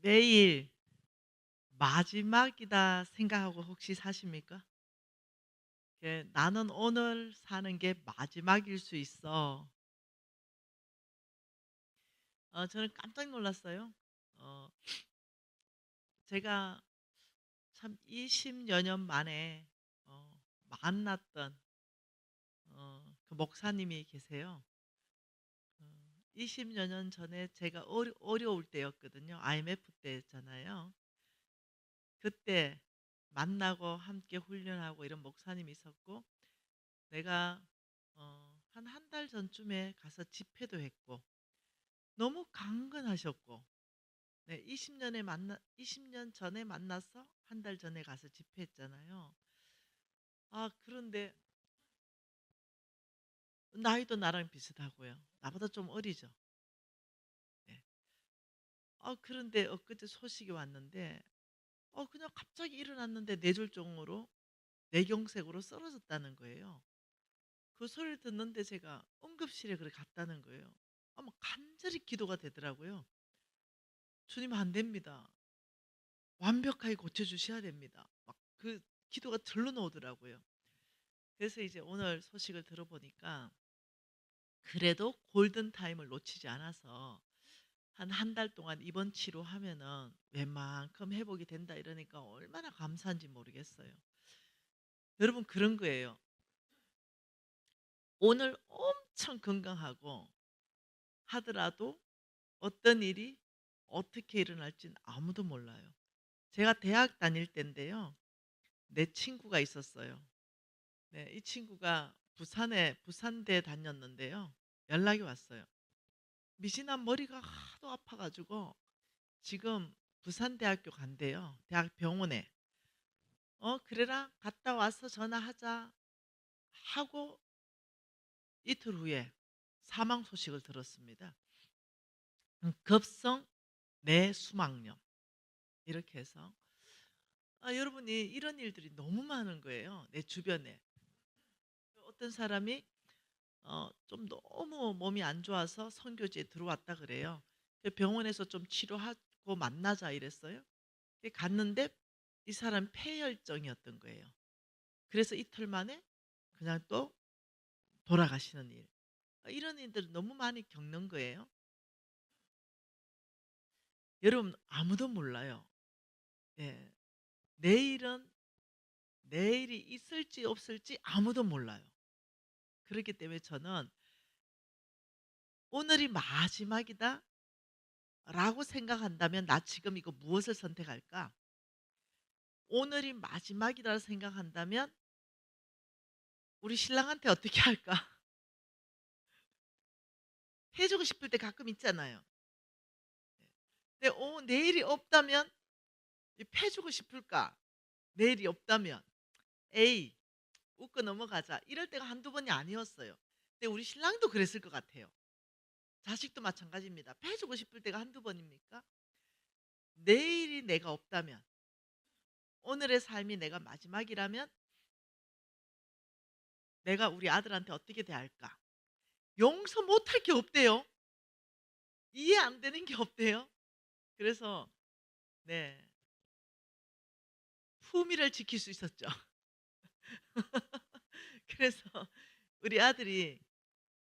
매일 마지막이다 생각하고 혹시 사십니까? 나는 오늘 사는 게 마지막일 수 있어. 저는 깜짝 놀랐어요. 어, 제가 참 20여 년 만에 만났던 그 목사님이 계세요. 20여 년 전에 제가 어려울 때였거든요. IMF 때였잖아요. 그때 만나고 함께 훈련하고 이런 목사님이 있었고, 내가 한 한 달 전쯤에 가서 집회도 했고 너무 강건하셨고, 네, 20년 전에 만나서 한 달 전에 가서 집회했잖아요. 그런데 나이도 나랑 비슷하고요. 나보다 좀 어리죠. 네. 그런데 엊그제 소식이 왔는데 그냥 갑자기 일어났는데 뇌졸중으로 뇌경색으로 쓰러졌다는 거예요. 그 소리를 듣는데 제가 응급실에 그래 갔다는 거예요. 뭐 간절히 기도가 되더라고요. 주님 안 됩니다. 완벽하게 고쳐주셔야 됩니다. 막 그 기도가 절로 나오더라고요. 그래서 이제 오늘 소식을 들어보니까 그래도 골든타임을 놓치지 않아서 한 달 동안 입원 치료하면은 웬만큼 회복이 된다 이러니까 얼마나 감사한지 모르겠어요. 여러분 그런 거예요. 오늘 엄청 건강하고 하더라도 어떤 일이 어떻게 일어날지는 아무도 몰라요. 제가 대학 다닐 때인데요. 내 친구가 있었어요. 네, 이 친구가 부산대 다녔는데요. 연락이 왔어요. 미진아 머리가 하도 아파가지고 지금 부산대학교 간대요. 대학 병원에. 그래라 갔다 와서 전화하자 하고 이틀 후에 사망 소식을 들었습니다. 급성 뇌수막염 이렇게 해서 여러분이 이런 일들이 너무 많은 거예요. 내 주변에. 어떤 사람이 좀 너무 몸이 안 좋아서 선교지에 들어왔다 그래요. 병원에서 좀 치료하고 만나자 이랬어요. 갔는데 이 사람 폐혈증이었던 거예요. 그래서 이틀 만에 그냥 또 돌아가시는 일. 이런 일들을 너무 많이 겪는 거예요. 여러분 아무도 몰라요. 예. 내일은 내일이 있을지 없을지 아무도 몰라요. 그렇기 때문에 저는 오늘이 마지막이다 라고 생각한다면 나 지금 이거 무엇을 선택할까? 오늘이 마지막이라 생각한다면 우리 신랑한테 어떻게 할까? 해주고 싶을 때 가끔 있잖아요. 근데 내일이 없다면 패주고 싶을까? 내일이 없다면 에이 웃고 넘어가자 이럴 때가 한두 번이 아니었어요. 근데 우리 신랑도 그랬을 것 같아요. 자식도 마찬가지입니다. 패주고 싶을 때가 한두 번입니까? 내일이 내가 없다면 오늘의 삶이 내가 마지막이라면 내가 우리 아들한테 어떻게 대할까? 용서 못할 게 없대요. 이해 안 되는 게 없대요. 그래서 네 품위를 지킬 수 있었죠. 그래서 우리 아들이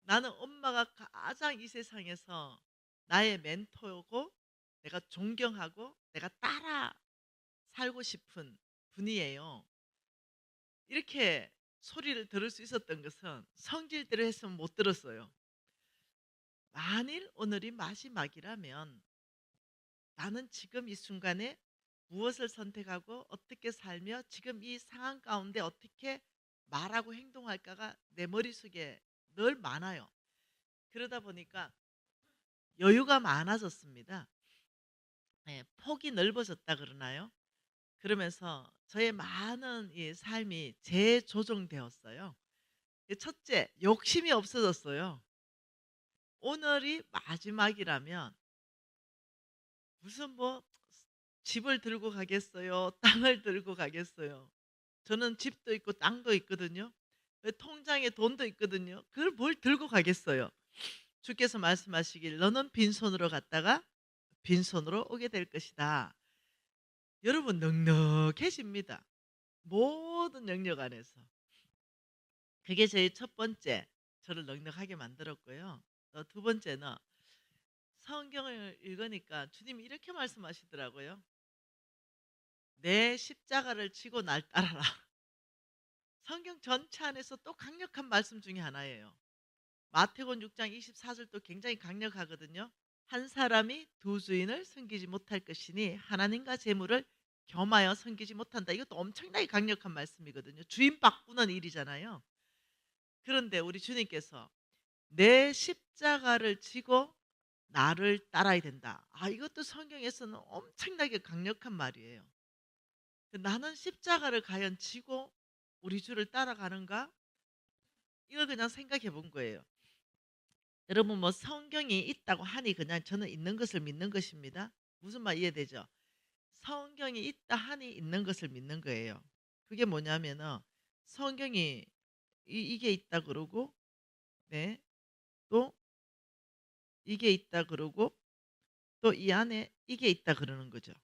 나는 엄마가 가장 이 세상에서 나의 멘토고 내가 존경하고 내가 따라 살고 싶은 분이에요. 이렇게 소리를 들을 수 있었던 것은 성질대로 했으면 못 들었어요. 만일 오늘이 마지막이라면 나는 지금 이 순간에 무엇을 선택하고 어떻게 살며 지금 이 상황 가운데 어떻게 말하고 행동할까가 내 머릿속에 늘 많아요. 그러다 보니까 여유가 많아졌습니다. 예, 폭이 넓어졌다 그러나요? 그러면서 저의 많은 이 삶이 재조정되었어요. 첫째, 욕심이 없어졌어요. 오늘이 마지막이라면 무슨 뭐 집을 들고 가겠어요? 땅을 들고 가겠어요? 저는 집도 있고 땅도 있거든요. 통장에 돈도 있거든요. 그걸 뭘 들고 가겠어요? 주께서 말씀하시길 너는 빈손으로 갔다가 빈손으로 오게 될 것이다. 여러분 넉넉해집니다. 모든 영역 안에서. 그게 제 첫 번째, 저를 넉넉하게 만들었고요. 또 두 번째는 성경을 읽으니까 주님이 이렇게 말씀하시더라고요. 내 십자가를 지고 날 따라라. 성경 전체 안에서 또 강력한 말씀 중에 하나예요. 마태복음 6장 24절도 굉장히 강력하거든요. 한 사람이 두 주인을 섬기지 못할 것이니 하나님과 재물을 겸하여 섬기지 못한다. 이것도 엄청나게 강력한 말씀이거든요. 주인 바꾸는 일이잖아요. 그런데 우리 주님께서 내 십자가를 지고 나를 따라야 된다. 이것도 성경에서는 엄청나게 강력한 말이에요. 나는 십자가를 과연 지고 우리 주를 따라가는가? 이걸 그냥 생각해 본 거예요. 여러분 뭐 성경이 있다고 하니 그냥 저는 있는 것을 믿는 것입니다. 무슨 말 이해되죠? 성경이 있다 하니 있는 것을 믿는 거예요. 그게 뭐냐면은 성경이 이게 있다 그러고, 네, 또 이게 있다 그러고, 또 이 안에 이게 있다 그러는 거죠.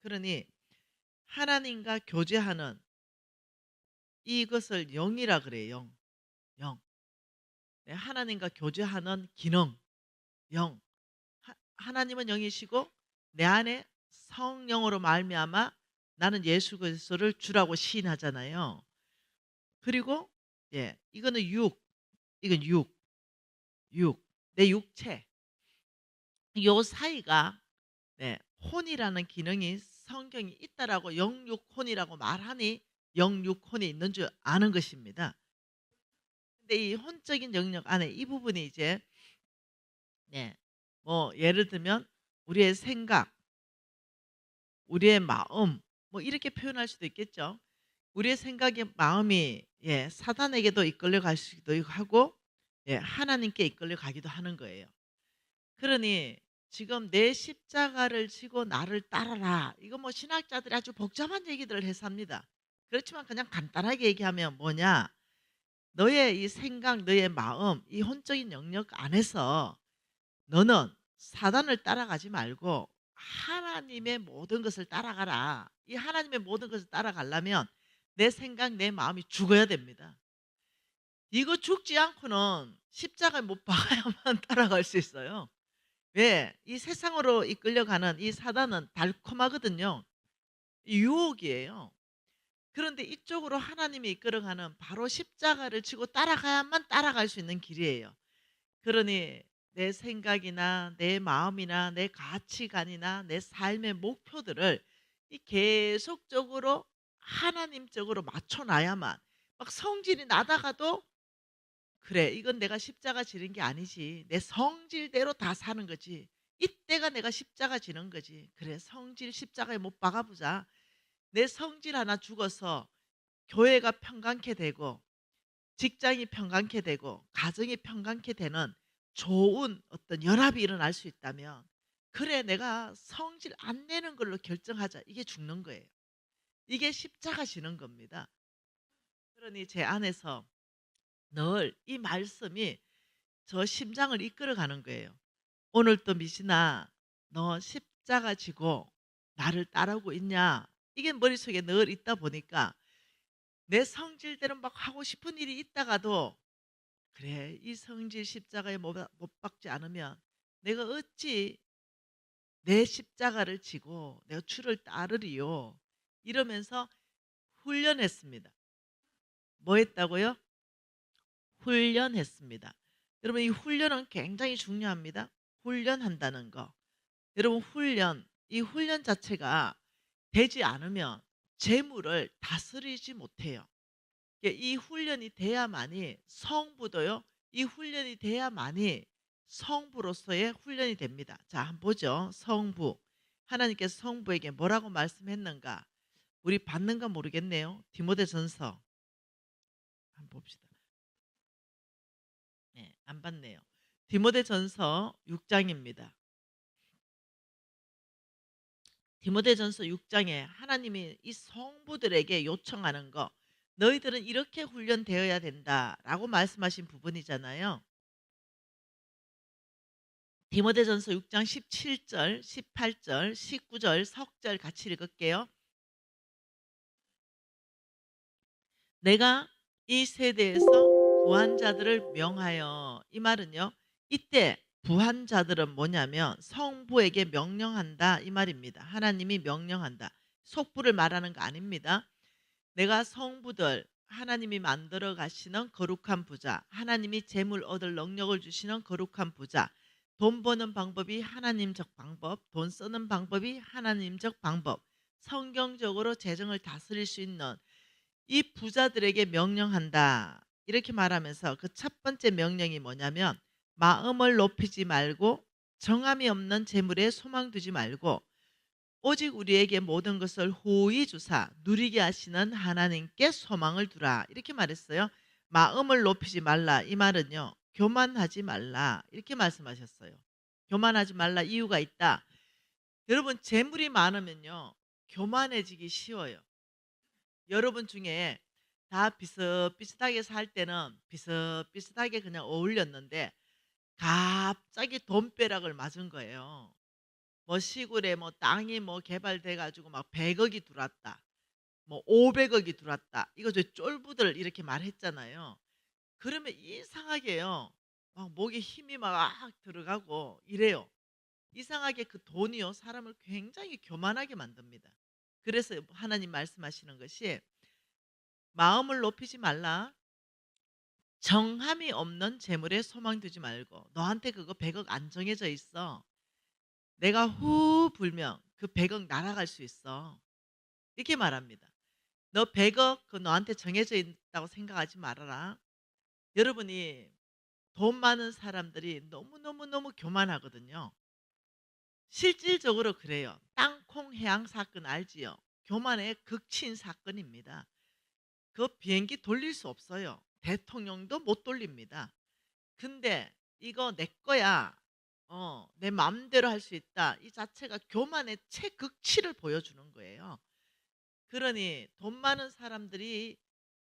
그러니 하나님과 교제하는 이것을 영이라 그래요. 영. 영. 네, 하나님과 교제하는 기능. 영. 하나님은 영이시고 내 안에 성령으로 말미암아 나는 예수 그리스도를 주라고 시인하잖아요. 그리고 이거는 이건 내 육체. 요 사이가 혼이라는 기능이 성경이 있다라고 영육혼이라고 말하니 영육혼이 있는 줄 아는 것입니다. 근데 이 혼적인 영역 안에 이 부분이 이제 뭐 예를 들면 우리의 생각, 우리의 마음 뭐 이렇게 표현할 수도 있겠죠. 우리의 생각의 마음이 사단에게도 이끌려 갈 수도 하고 하나님께 이끌려 가기도 하는 거예요. 그러니 지금 내 십자가를 지고 나를 따라라. 이거 뭐 신학자들이 아주 복잡한 얘기들을 해서 합니다. 그렇지만 그냥 간단하게 얘기하면 뭐냐? 너의 이 생각, 너의 마음, 이 혼적인 영역 안에서 너는 사단을 따라가지 말고 하나님의 모든 것을 따라가라. 이 하나님의 모든 것을 따라가려면 내 생각, 내 마음이 죽어야 됩니다. 이거 죽지 않고는 십자가에 못 박아야만 따라갈 수 있어요. 왜? 이 세상으로 이끌려가는 이 사단은 달콤하거든요. 유혹이에요. 그런데 이쪽으로 하나님이 이끌어가는 바로 십자가를 지고 따라가야만 따라갈 수 있는 길이에요. 그러니 내 생각이나 내 마음이나 내 가치관이나 내 삶의 목표들을 계속적으로 하나님적으로 맞춰놔야만 막 성질이 나다가도 그래 이건 내가 십자가 지는 게 아니지 내 성질대로 다 사는 거지 이때가 내가 십자가 지는 거지 그래 성질 십자가에 못 박아보자 내 성질 하나 죽어서 교회가 평강케 되고 직장이 평강케 되고 가정이 평강케 되는 좋은 어떤 연합이 일어날 수 있다면 그래 내가 성질 안 내는 걸로 결정하자 이게 죽는 거예요. 이게 십자가 지는 겁니다. 그러니 제 안에서 늘 이 말씀이 저 심장을 이끌어가는 거예요. 오늘 또 미진아 너 십자가 지고 나를 따르고 있냐 이게 머릿속에 늘 있다 보니까 내 성질대로 막 하고 싶은 일이 있다가도 그래 이 성질 십자가에 못 박지 않으면 내가 어찌 내 십자가를 지고 내가 주를 따르리요 이러면서 훈련했습니다. 뭐 했다고요? 훈련했습니다. 여러분 이 훈련은 굉장히 중요합니다. 훈련한다는 거. 여러분 이 훈련 자체가 되지 않으면 재물을 다스리지 못해요. 이 훈련이 돼야만이 성부도요. 이 훈련이 돼야만이 성부로서의 훈련이 됩니다. 자, 한번 보죠. 성부. 하나님께서 성부에게 뭐라고 말씀했는가? 우리 봤는가 모르겠네요. 디모데전서 한번 봅시다. 안 봤네요. 디모데전서 6장입니다. 디모데전서 6장에 하나님이 이 성부들에게 요청하는 거 너희들은 이렇게 훈련되어야 된다라고 말씀하신 부분이잖아요. 디모데전서 6장 17절, 18절, 19절, 석절 같이 읽을게요. 내가 이 세대에서 부한 자들을 명하여, 이 말은요, 이때 부한 자들은 뭐냐면 성부에게 명령한다 이 말입니다. 하나님이 명령한다. 속부를 말하는 거 아닙니다. 내가 성부들, 하나님이 만들어 가시는 거룩한 부자, 하나님이 재물 얻을 능력을 주시는 거룩한 부자, 돈 버는 방법이 하나님적 방법, 돈 쓰는 방법이 하나님적 방법, 성경적으로 재정을 다스릴 수 있는 이 부자들에게 명령한다. 이렇게 말하면서 그 첫 번째 명령이 뭐냐면 마음을 높이지 말고 정함이 없는 재물에 소망 두지 말고 오직 우리에게 모든 것을 호의 주사 누리게 하시는 하나님께 소망을 두라. 이렇게 말했어요. 마음을 높이지 말라. 이 말은요. 교만하지 말라. 이렇게 말씀하셨어요. 교만하지 말라 이유가 있다. 여러분 재물이 많으면요. 교만해지기 쉬워요. 여러분 중에 다 비슷비슷하게 살 때는 비슷비슷하게 그냥 어울렸는데 갑자기 돈벼락을 맞은 거예요. 뭐 시골에 뭐 땅이 뭐 개발돼 가지고 막 100억이 들어왔다. 뭐 500억이 들어왔다. 이거 저 쫄부들 이렇게 말했잖아요. 그러면 이상하게요. 막 목에 힘이 막 들어가고 이래요. 이상하게 그 돈이요. 사람을 굉장히 교만하게 만듭니다. 그래서 하나님 말씀하시는 것이 마음을 높이지 말라. 정함이 없는 재물에 소망 두지 말고 너한테 그거 100억 안 정해져 있어. 내가 후 불면 그 100억 날아갈 수 있어. 이렇게 말합니다. 너 100억 그 너한테 정해져 있다고 생각하지 말아라. 여러분이 돈 많은 사람들이 너무너무너무 교만하거든요. 실질적으로 그래요. 땅콩 해양 사건 알지요? 교만의 극친 사건입니다. 그 비행기 돌릴 수 없어요. 대통령도 못 돌립니다. 근데 이거 내 거야. 내 마음대로 할 수 있다. 이 자체가 교만의 최극치를 보여주는 거예요. 그러니 돈 많은 사람들이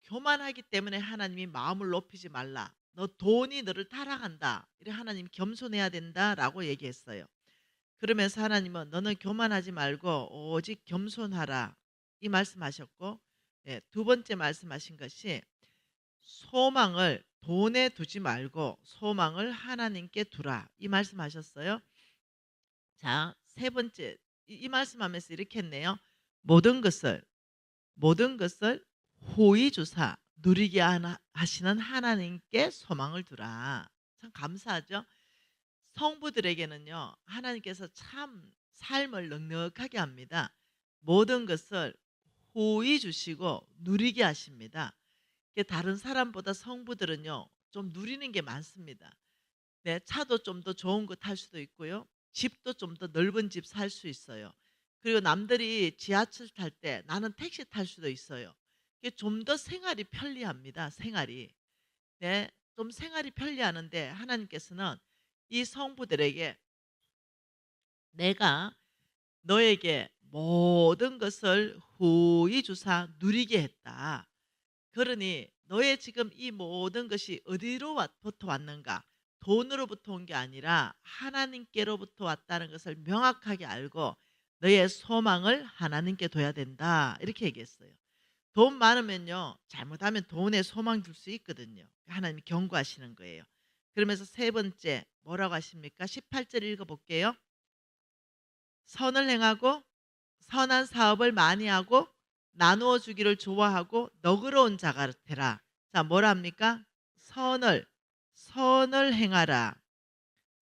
교만하기 때문에 하나님이 마음을 높이지 말라. 너 돈이 너를 타락한다. 이래 하나님 겸손해야 된다라고 얘기했어요. 그러면서 하나님은 너는 교만하지 말고 오직 겸손하라. 이 말씀하셨고, 예, 두 번째 말씀하신 것이 소망을 돈에 두지 말고 소망을 하나님께 두라. 이 말씀하셨어요. 자, 세 번째 이 말씀하면서 이렇게 했네요. 모든 것을 호의 주사 누리게 하시는 하나님께 소망을 두라. 참 감사하죠. 성부들에게는요. 하나님께서 참 삶을 넉넉하게 합니다. 모든 것을 호의 주시고 누리게 하십니다. 다른 사람보다 성부들은요. 좀 누리는 게 많습니다. 네, 차도 좀 더 좋은 거 탈 수도 있고요. 집도 좀 더 넓은 집 살 수 있어요. 그리고 남들이 지하철 탈 때 나는 택시 탈 수도 있어요. 이게 좀 더 생활이 편리합니다. 생활이. 네, 좀 생활이 편리하는데 하나님께서는 이 성부들에게 내가 너에게 모든 것을 후히 주사 누리게 했다. 그러니 너의 지금 이 모든 것이 어디로부터 왔는가? 돈으로부터 온 게 아니라 하나님께로부터 왔다는 것을 명확하게 알고 너의 소망을 하나님께 둬야 된다. 이렇게 얘기했어요. 돈 많으면요. 잘못하면 돈에 소망 둘 수 있거든요. 하나님이 경고하시는 거예요. 그러면서 세 번째 뭐라고 하십니까? 18절 읽어볼게요. 선을 행하고 선한 사업을 많이 하고 나누어 주기를 좋아하고 너그러운 자가 되라. 자, 뭐라 합니까? 선을 행하라.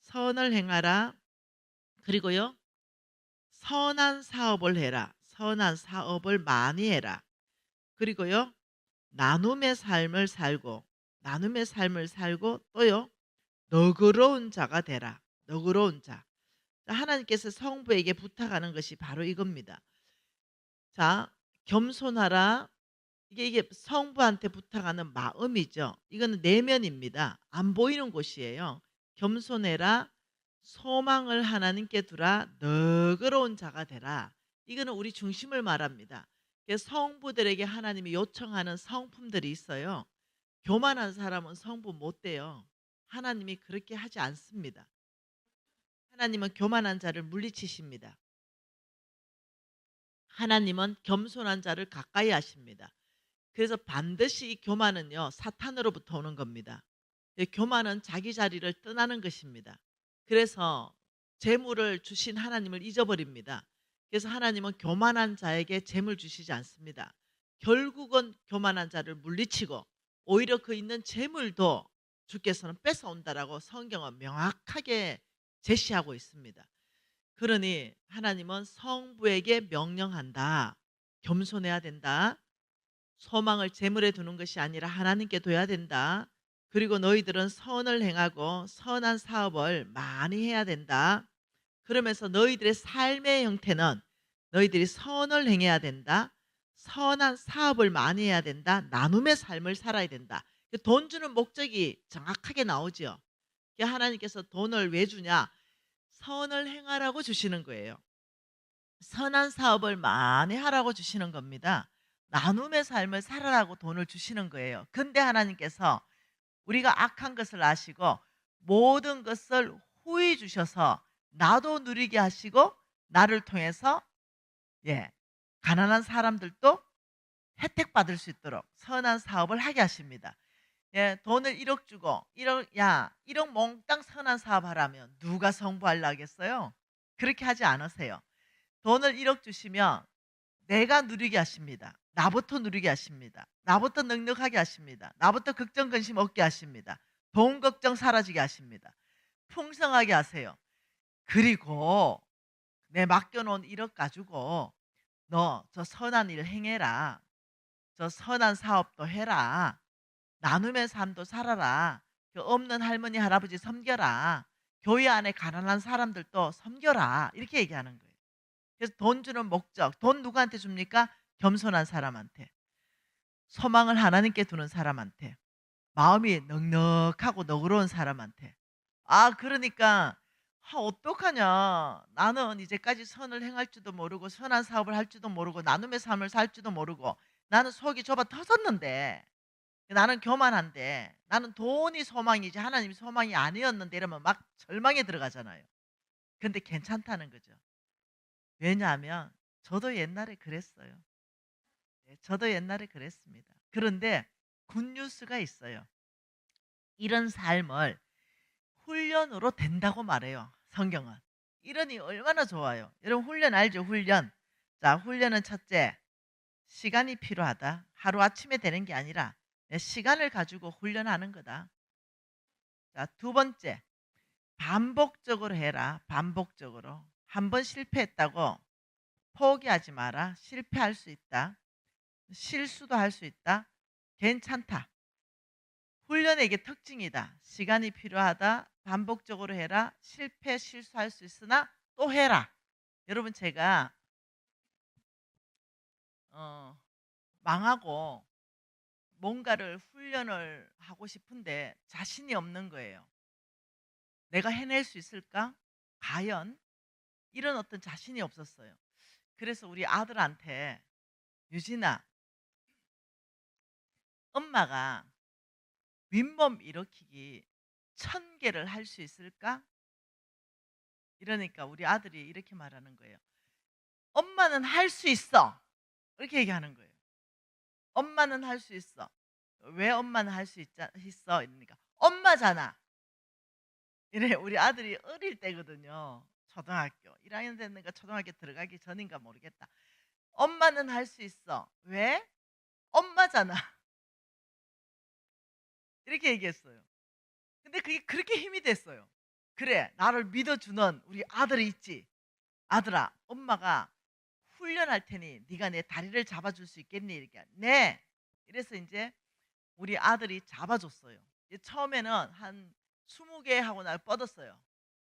선을 행하라. 그리고요. 선한 사업을 해라. 선한 사업을 많이 해라. 그리고요. 나눔의 삶을 살고 또요. 너그러운 자가 되라. 너그러운 자. 하나님께서 성부에게 부탁하는 것이 바로 이겁니다. 자, 겸손하라. 이게 성부한테 부탁하는 마음이죠. 이거는 내면입니다. 안 보이는 곳이에요. 겸손해라. 소망을 하나님께 두라. 너그러운 자가 되라. 이거는 우리 중심을 말합니다. 성부들에게 하나님이 요청하는 성품들이 있어요. 교만한 사람은 성부 못 돼요. 하나님이 그렇게 하지 않습니다. 하나님은 교만한 자를 물리치십니다. 하나님은 겸손한 자를 가까이 하십니다. 그래서 반드시 이 교만은요, 사탄으로부터 오는 겁니다. 교만은 자기 자리를 떠나는 것입니다. 그래서 재물을 주신 하나님을 잊어버립니다. 그래서 하나님은 교만한 자에게 재물 주시지 않습니다. 결국은 교만한 자를 물리치고 오히려 그 있는 재물도 주께서는 뺏어온다라고 성경은 명확하게 제시하고 있습니다. 그러니 하나님은 성부에게 명령한다. 겸손해야 된다. 소망을 재물에 두는 것이 아니라 하나님께 둬야 된다. 그리고 너희들은 선을 행하고 선한 사업을 많이 해야 된다. 그러면서 너희들의 삶의 형태는 너희들이 선을 행해야 된다. 선한 사업을 많이 해야 된다. 나눔의 삶을 살아야 된다. 돈 주는 목적이 정확하게 나오죠. 하나님께서 돈을 왜 주냐? 선을 행하라고 주시는 거예요. 선한 사업을 많이 하라고 주시는 겁니다. 나눔의 삶을 살아라고 돈을 주시는 거예요. 근데 하나님께서 우리가 악한 것을 아시고 모든 것을 후히 주셔서 나도 누리게 하시고 나를 통해서 가난한 사람들도 혜택 받을 수 있도록 선한 사업을 하게 하십니다. 돈을 1억 주고 1억 몽땅 선한 사업 하라면 누가 성부하려 하겠어요? 그렇게 하지 않으세요. 돈을 1억 주시면 내가 누리게 하십니다. 나부터 누리게 하십니다. 나부터 넉넉하게 하십니다. 나부터 걱정 근심 없게 하십니다. 돈 걱정 사라지게 하십니다. 풍성하게 하세요. 그리고 내 맡겨놓은 1억 가지고 너 저 선한 일 행해라. 저 선한 사업도 해라. 나눔의 삶도 살아라. 그 없는 할머니 할아버지 섬겨라. 교회 안에 가난한 사람들도 섬겨라. 이렇게 얘기하는 거예요. 그래서 돈 주는 목적, 돈 누구한테 줍니까? 겸손한 사람한테. 소망을 하나님께 두는 사람한테. 마음이 넉넉하고 너그러운 사람한테. 그러니까 어떡하냐. 나는 이제까지 선을 행할 줄도 모르고 선한 사업을 할 줄도 모르고 나눔의 삶을 살 줄도 모르고 나는 속이 좁아 터졌는데 나는 교만한데 나는 돈이 소망이지 하나님이 소망이 아니었는데 이러면 막 절망에 들어가잖아요. 근데 괜찮다는 거죠. 왜냐하면 저도 옛날에 그랬어요. 저도 옛날에 그랬습니다. 그런데 굿뉴스가 있어요. 이런 삶을 훈련으로 된다고 말해요. 성경은. 이러니 얼마나 좋아요. 여러분 훈련 알죠? 훈련. 자, 훈련은 첫째, 시간이 필요하다. 하루아침에 되는 게 아니라 내 시간을 가지고 훈련하는 거다. 자, 두 번째, 반복적으로 해라. 반복적으로. 한 번 실패했다고 포기하지 마라. 실패할 수 있다. 실수도 할 수 있다. 괜찮다. 훈련의 이게 특징이다. 시간이 필요하다. 반복적으로 해라. 실패, 실수할 수 있으나 또 해라. 여러분 제가 망하고 뭔가를 훈련을 하고 싶은데 자신이 없는 거예요. 내가 해낼 수 있을까? 과연? 이런 어떤 자신이 없었어요. 그래서 우리 아들한테 유진아, 엄마가 윗몸 일으키기 1000개를 할 수 있을까? 이러니까 우리 아들이 이렇게 말하는 거예요. 엄마는 할 수 있어. 이렇게 얘기하는 거예요. 엄마는 할 수 있어. 왜 엄마는 할 수 있어? 이러니까 엄마잖아. 이래 우리 아들이 어릴 때거든요. 초등학교 1학년 됐는가 초등학교 들어가기 전인가 모르겠다. 엄마는 할 수 있어. 왜? 엄마잖아. 이렇게 얘기했어요. 근데 그게 그렇게 힘이 됐어요. 그래, 나를 믿어주는 우리 아들이 있지. 아들아, 엄마가 훈련할 테니 네가 내 다리를 잡아줄 수 있겠니? 이렇게. 네. 이래서 이제 우리 아들이 잡아줬어요. 처음에는 한 20개 하고 날 뻗었어요.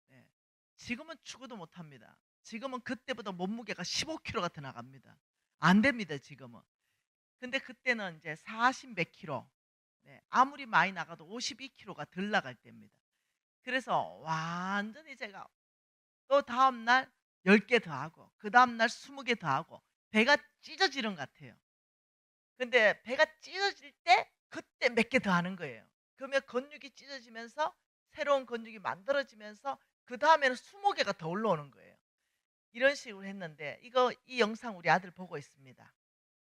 네. 지금은 죽어도 못합니다. 지금은 그때보다 몸무게가 15kg가 더 나갑니다. 안 됩니다, 지금은. 근데 그때는 이제 40 몇 킬로. 네. 아무리 많이 나가도 52kg가 덜 나갈 때입니다. 그래서 완전히 제가 또 다음날 10개 더 하고 그 다음날 20개 더 하고 배가 찢어지는 것 같아요. 근데 배가 찢어질 때 그때 몇 개 더 하는 거예요. 그러면 근육이 찢어지면서 새로운 근육이 만들어지면서 그다음에는 20개가 더 올라오는 거예요. 이런 식으로 했는데 이 영상 우리 아들 보고 있습니다.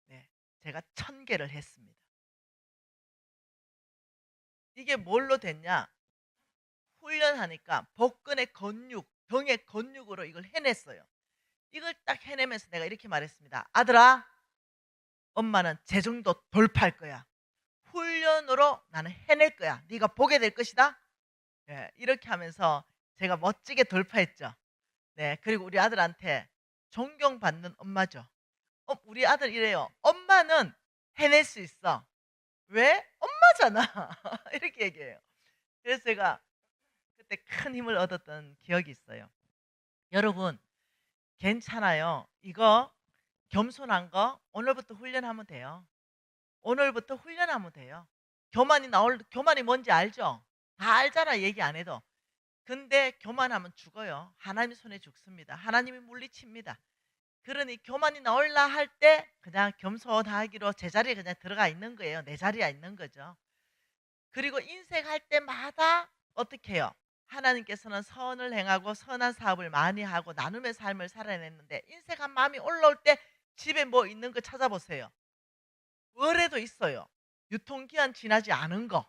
네. 제가 1000개를 했습니다. 이게 뭘로 됐냐? 훈련하니까 복근의 근육, 등의 근육으로 이걸 해냈어요. 이걸 딱 해내면서 내가 이렇게 말했습니다. 아들아, 엄마는 제 정도 돌파할 거야. 훈련으로 나는 해낼 거야. 네가 보게 될 것이다. 예, 이렇게 하면서 제가 멋지게 돌파했죠. 네, 그리고 우리 아들한테 존경받는 엄마죠. 우리 아들 이래요. 엄마는 해낼 수 있어. 왜? 엄마잖아. 이렇게 얘기해요. 그래서 제가 그때 큰 힘을 얻었던 기억이 있어요. 여러분, 괜찮아요. 이거 겸손한 거 오늘부터 훈련하면 돼요. 오늘부터 훈련하면 돼요. 교만이 뭔지 알죠? 다 알잖아, 얘기 안 해도. 근데 교만하면 죽어요. 하나님 손에 죽습니다. 하나님이 물리칩니다. 그러니 교만이 나올라 할 때 그냥 겸손하기로 제자리에 그냥 들어가 있는 거예요. 내 자리에 있는 거죠. 그리고 인생할 때마다 어떻게 해요? 하나님께서는 선을 행하고 선한 사업을 많이 하고 나눔의 삶을 살아냈는데 인생한 마음이 올라올 때 집에 뭐 있는 거 찾아보세요. 뭐라도 있어요. 유통기한 지나지 않은 거.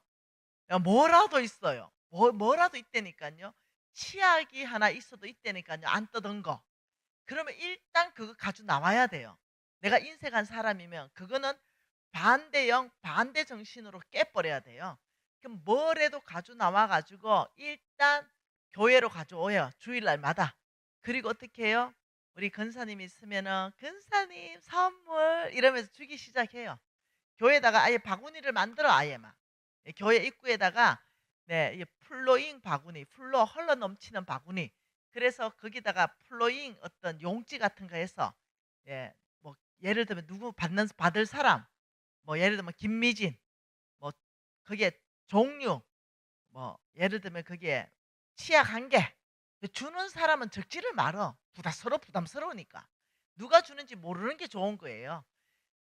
뭐라도 있어요. 뭐라도 있다니까요. 치약이 하나 있어도 있다니까요. 안 뜯은 거. 그러면 일단 그거 가지고 나와야 돼요. 내가 인색한 사람이면 그거는 반대형, 반대 정신으로 깨버려야 돼요. 그럼 뭐래도 가지고 나와가지고 일단 교회로 가져오요. 주일날마다. 그리고 어떻게 해요? 우리 근사님 있으면은 근사님 선물 이러면서 주기 시작해요. 교회에다가 아예 바구니를 만들어 아예 막. 예, 교회 입구에다가 네, 이 플로잉 바구니, 플로 흘러 넘치는 바구니. 그래서 거기다가 플로잉 어떤 용지 같은 거 해서 예, 뭐 예를 들면 누구 받을 사람 뭐 예를 들면 김미진 뭐 거기에 종류 뭐 예를 들면 거기에 치약 한 개 주는 사람은 적지를 말어. 서로 부담스러우니까. 누가 주는지 모르는 게 좋은 거예요.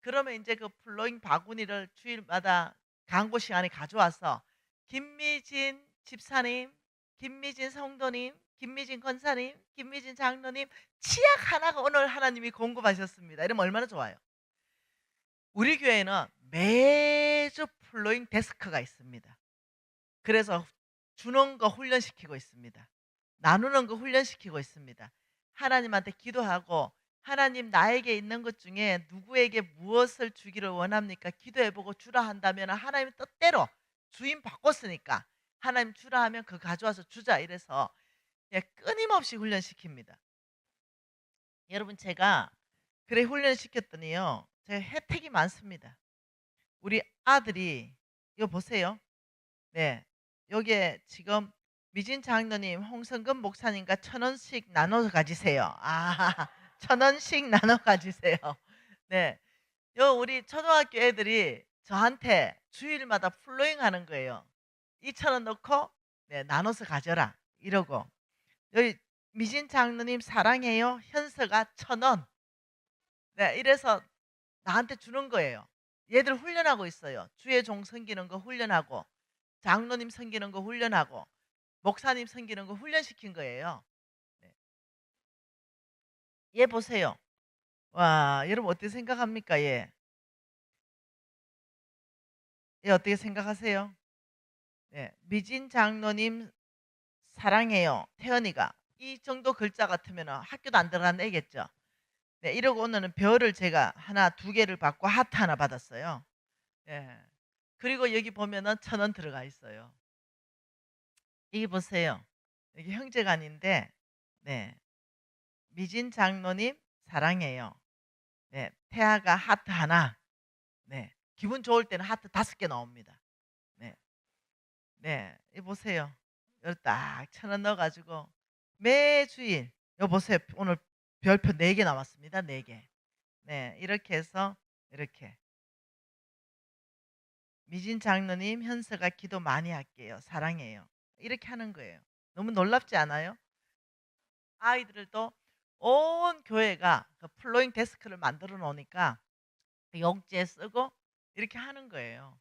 그러면 이제 그 플로잉 바구니를 주일마다 광고 시간에 가져와서 김미진 집사님, 김미진 성도님, 김미진 권사님, 김미진 장로님 치약 하나가 오늘 하나님이 공급하셨습니다. 이러면 얼마나 좋아요. 우리 교회는 매주 플로잉 데스크가 있습니다. 그래서 주는 거 훈련시키고 있습니다. 나누는 거 훈련시키고 있습니다. 하나님한테 기도하고 하나님 나에게 있는 것 중에 누구에게 무엇을 주기를 원합니까? 기도해보고 주라 한다면 하나님 뜻대로 주인 바꿨으니까 하나님 주라 하면 그 가져와서 주자 이래서 예, 끊임없이 훈련시킵니다. 여러분 제가 그래 훈련시켰더니요. 제가 혜택이 많습니다. 우리 아들이 이거 보세요. 네. 여기에 지금 미진 장로님, 홍성근 목사님과 1,000원씩 나눠서 가지세요. 아, 1,000원씩 나눠 가지세요. 네. 요 우리 초등학교 애들이 저한테 주일마다 플로잉 하는 거예요. 2,000원 넣고 네, 나눠서 가져라. 이러고. 여기 미진 장로님 사랑해요. 현서가 1,000원. 네, 이래서 나한테 주는 거예요. 얘들 훈련하고 있어요. 주의 종 섬기는 거 훈련하고 장로님 섬기는 거 훈련하고 목사님 섬기는 거 훈련시킨 거예요. 네. 얘 보세요. 와, 여러분 어떻게 생각합니까? 얘 어떻게 생각하세요? 네. 미진 장로님 사랑해요. 태연이가 이 정도 글자 같으면 학교도 안 들어간 애겠죠. 네, 이러고 오늘은 별을 제가 하나, 2개를 받고 하트 하나 받았어요. 예. 그리고 여기 보면은 1,000원 들어가 있어요. 여기 보세요. 여기 형제간인데, 네. 미진 장로님 사랑해요. 네. 태아가 하트 하나. 네. 기분 좋을 때는 하트 5개 나옵니다. 네. 네. 이 보세요. 여기 딱 1,000원 넣어가지고 매주일, 여기 보세요. 오늘 별표 4개 나왔습니다. 4개. 네. 이렇게 해서 이렇게. 미진 장로님 현서가 기도 많이 할게요. 사랑해요. 이렇게 하는 거예요. 너무 놀랍지 않아요? 아이들도 온 교회가 그 플로잉 데스크를 만들어 놓으니까 그 용지에 쓰고 이렇게 하는 거예요.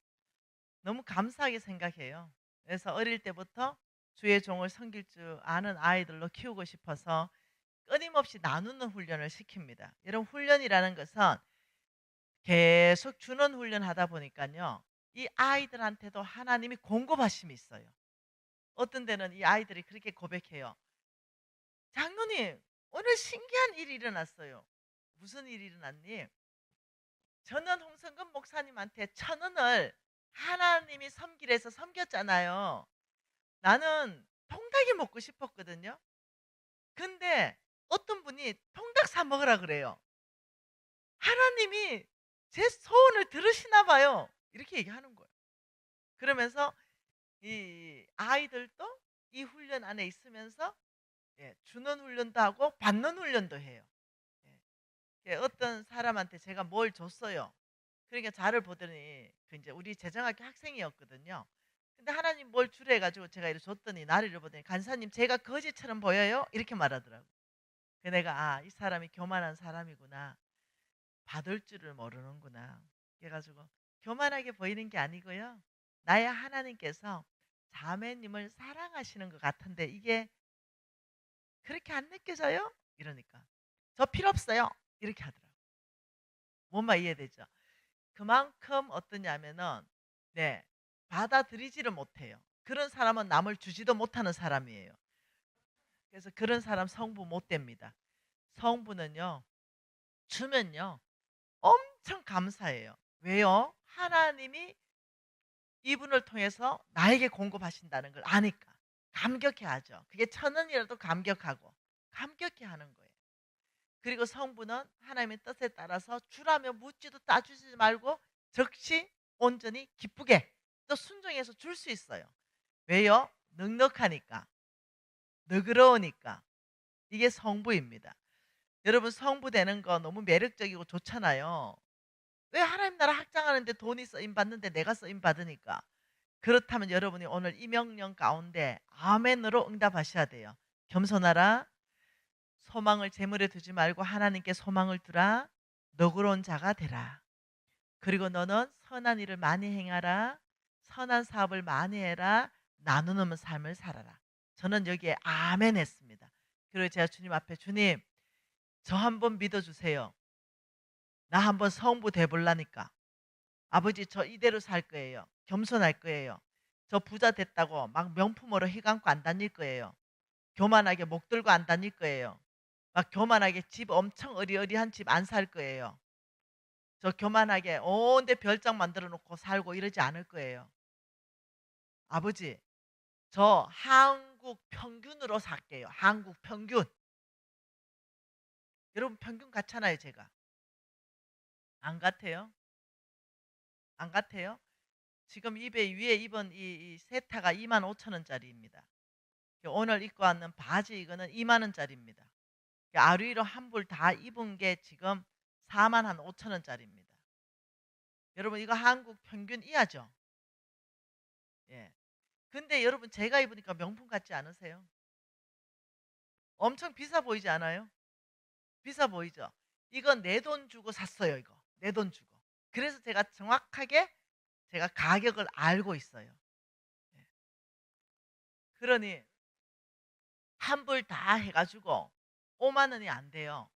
너무 감사하게 생각해요. 그래서 어릴 때부터 주의 종을 섬길 줄 아는 아이들로 키우고 싶어서 끊임없이 나누는 훈련을 시킵니다. 여러분, 훈련이라는 것은 계속 주는 훈련하다 보니까요. 이 아이들한테도 하나님이 공급하심이 있어요. 어떤 데는 이 아이들이 그렇게 고백해요. 장로님, 오늘 신기한 일이 일어났어요. 무슨 일이 일어났니? 저는 홍성근 목사님한테 1,000원을 하나님이 섬기래서 섬겼잖아요. 나는 통닭이 먹고 싶었거든요. 근데 어떤 분이 통닭 사 먹으라 그래요. 하나님이 제 소원을 들으시나 봐요. 이렇게 얘기하는 거예요. 그러면서 이 아이들도 이 훈련 안에 있으면서 주는 훈련도 하고 받는 훈련도 해요. 예. 어떤 사람한테 제가 뭘 줬어요. 그러니까 저를 보더니 그 이제 우리 재정학교 학생이었거든요. 근데 하나님 뭘 주래 해가지고 제가 이렇게 줬더니 나를 보더니 간사님 제가 거지처럼 보여요? 이렇게 말하더라고. 그 내가 이 사람이 교만한 사람이구나. 받을 줄을 모르는구나. 그래가지고 교만하게 보이는 게 아니고요. 나의 하나님께서 자매님을 사랑하시는 것 같은데 이게 그렇게 안 느껴져요? 이러니까 저 필요 없어요. 이렇게 하더라고. 뭔 말 이해되죠? 그만큼 어떠냐면은 네 받아들이지를 못해요. 그런 사람은 남을 주지도 못하는 사람이에요. 그래서 그런 사람 성부 못 됩니다. 성부는요 주면요 엄청 감사해요. 왜요? 하나님이 이분을 통해서 나에게 공급하신다는 걸 아니까 감격해하죠. 그게 1,000원이라도 감격하고 감격해하는 거예요. 그리고 성부는 하나님의 뜻에 따라서 주라며 묻지도 따주지 말고 즉시 온전히 기쁘게 또 순종해서 줄 수 있어요. 왜요? 넉넉하니까, 너그러우니까. 이게 성부입니다. 여러분, 성부 되는 거 너무 매력적이고 좋잖아요. 왜 하나님 나라 확장하는데 돈이 쓰임 받는데 내가 쓰임 받으니까. 그렇다면 여러분이 오늘 이 명령 가운데 아멘으로 응답하셔야 돼요. 겸손하라. 소망을 재물에 두지 말고 하나님께 소망을 두라. 너그러운 자가 되라. 그리고 너는 선한 일을 많이 행하라. 선한 사업을 많이 해라. 나누는 삶을 살아라. 저는 여기에 아멘 했습니다. 그리고 제가 주님 앞에 주님 저 한번 믿어주세요. 나 한번 성부 돼볼라니까. 아버지 저 이대로 살 거예요. 겸손할 거예요. 저 부자 됐다고 막 명품으로 휘감고 안 다닐 거예요. 교만하게 목 들고 안 다닐 거예요. 막 교만하게 집 엄청 어리어리한 집 안 살 거예요. 저 교만하게 온데 별장 만들어 놓고 살고 이러지 않을 거예요. 아버지, 저 한국 평균으로 살게요. 한국 평균. 여러분 평균 같잖아요, 제가. 안 같아요? 안 같아요? 지금 입에 위에 입은 이 세타가 25,000원짜리입니다. 오늘 입고 왔는 바지 이거는 20,000원짜리입니다. 아루이로 한 벌 다 입은 게 지금 45,000원짜리입니다. 여러분 이거 한국 평균 이하죠? 예. 근데 여러분 제가 입으니까 명품 같지 않으세요? 엄청 비싸 보이지 않아요? 비싸 보이죠? 이거 내 돈 주고 샀어요, 이거. 내 돈 주고. 그래서 제가 정확하게 제가 가격을 알고 있어요. 예. 그러니 한 벌 다 해가지고 5만 원이 안 돼요.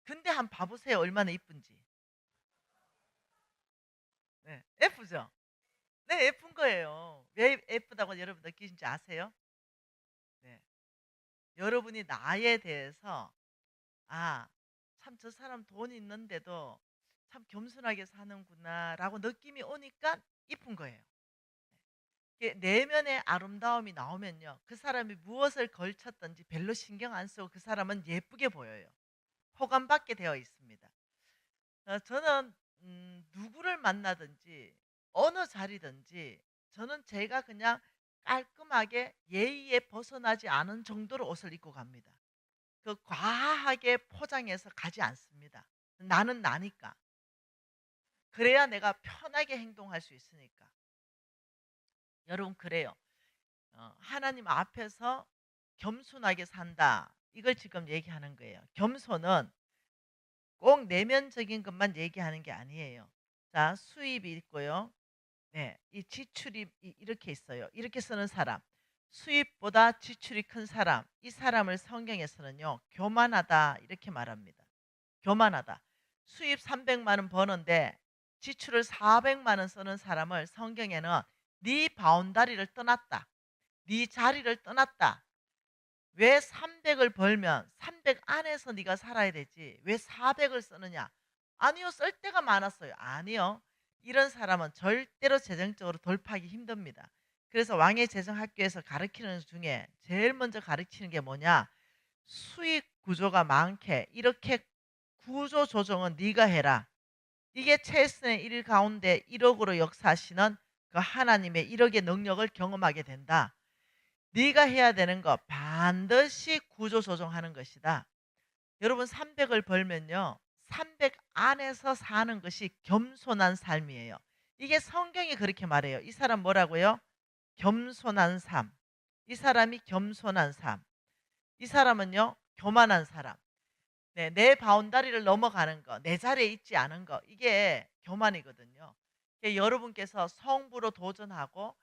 근데 한번 봐보세요. 얼마나 이쁜지. 네, 예쁘죠? 네, 예쁜 거예요. 왜 예쁘다고 여러분 느끼신지 아세요? 네. 여러분이 나에 대해서 아, 참 저 사람 돈 있는데도 참 겸손하게 사는구나라고 느낌이 오니까 이쁜 거예요. 이게 내면의 아름다움이 나오면요. 그 사람이 무엇을 걸쳤든지 별로 신경 안 쓰고 그 사람은 예쁘게 보여요. 호감받게 되어 있습니다. 저는 누구를 만나든지 어느 자리든지 저는 제가 그냥 깔끔하게 예의에 벗어나지 않은 정도로 옷을 입고 갑니다. 그 과하게 포장해서 가지 않습니다. 나는 나니까. 그래야 내가 편하게 행동할 수 있으니까. 여러분 그래요. 하나님 앞에서 겸손하게 산다. 이걸 지금 얘기하는 거예요. 겸손은 꼭 내면적인 것만 얘기하는 게 아니에요. 자, 수입이 있고요. 네, 이 지출이 이렇게 있어요. 이렇게 쓰는 사람. 수입보다 지출이 큰 사람, 이 사람을 성경에서는요, 교만하다 이렇게 말합니다. 교만하다. 수입 300만 원 버는데 지출을 400만 원 쓰는 사람을 성경에는 네 바운다리를 떠났다. 네 자리를 떠났다. 왜 300을 벌면 300 안에서 네가 살아야 되지. 왜 400을 쓰느냐? 아니요. 쓸 데가 많았어요. 아니요. 이런 사람은 절대로 재정적으로 돌파하기 힘듭니다. 그래서 왕의 재정학교에서 가르치는 중에 제일 먼저 가르치는 게 뭐냐? 수익 구조가 많게 이렇게 구조 조정은 네가 해라. 이게 최선의 일 가운데 1억으로 역사하시는 그 하나님의 1억의 능력을 경험하게 된다. 네가 해야 되는 거 반드시 구조 조정하는 것이다. 여러분 300을 벌면요. 300 안에서 사는 것이 겸손한 삶이에요. 이게 성경이 그렇게 말해요. 이 사람 뭐라고요? 겸손한 삶. 이 사람이 겸손한 삶. 이 사람은요. 교만한 사람. 네, 내 바운다리를 넘어가는 거, 내 자리에 있지 않은 거, 이게 교만이거든요. 여러분께서 성부로 도전하고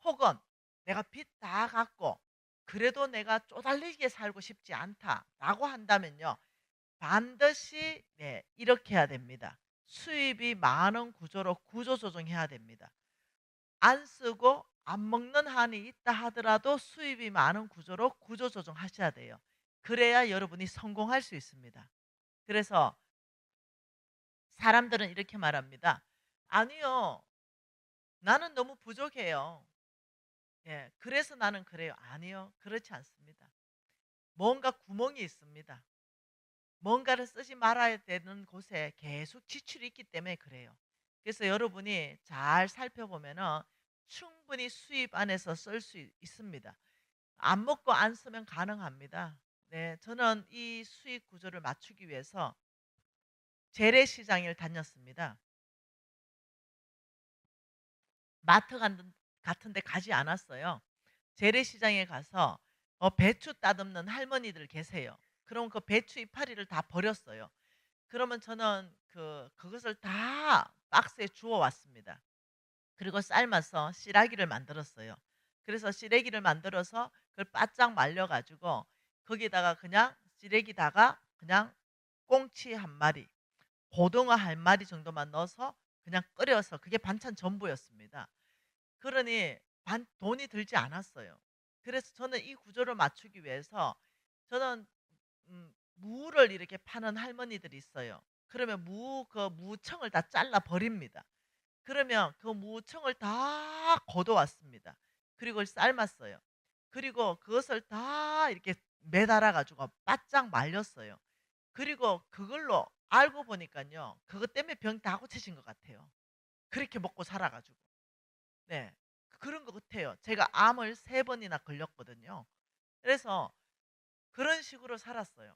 혹은 내가 빚 다 갚고 그래도 내가 쪼달리게 살고 싶지 않다라고 한다면요. 반드시 네, 이렇게 해야 됩니다. 수입이 많은 구조로 구조 조정해야 됩니다. 안 쓰고 안 먹는 한이 있다 하더라도 수입이 많은 구조로 구조 조정하셔야 돼요. 그래야 여러분이 성공할 수 있습니다. 그래서 사람들은 이렇게 말합니다. 아니요. 나는 너무 부족해요. 예. 그래서 나는 그래요. 아니요. 그렇지 않습니다. 뭔가 구멍이 있습니다. 뭔가를 쓰지 말아야 되는 곳에 계속 지출이 있기 때문에 그래요. 그래서 여러분이 잘 살펴보면은 충분히 수입 안에서 쓸 수 있습니다. 안 먹고 안 쓰면 가능합니다. 네. 저는 이 수익 구조를 맞추기 위해서 재래시장을 다녔습니다. 마트 같은 데 가지 않았어요. 재래시장에 가서 배추 따듬는 할머니들 계세요. 그럼 그 배추 이파리를 다 버렸어요. 그러면 저는 그것을 다 박스에 주워 왔습니다. 그리고 삶아서 시라기를 만들었어요. 그래서 시래기를 만들어서 그걸 바짝 말려 가지고 거기다가 그냥 시래기다가 그냥 꽁치 한 마리, 고등어 한 마리 정도만 넣어서 그냥 끓여서 그게 반찬 전부였습니다. 그러니 돈이 들지 않았어요. 그래서 저는 이 구조를 맞추기 위해서 저는 무를 이렇게 파는 할머니들이 있어요. 그러면 무청을 다 잘라 버립니다. 그러면 그 무청을 다 걷어 왔습니다. 그리고 삶았어요. 그리고 그것을 다 이렇게 매달아 가지고 바짝 말렸어요. 그리고 그걸로 알고 보니까요. 그것 때문에 병 다 고쳐진 것 같아요. 그렇게 먹고 살아 가지고. 네. 그런 것 같아요. 제가 암을 3번이나 걸렸거든요. 그래서 그런 식으로 살았어요.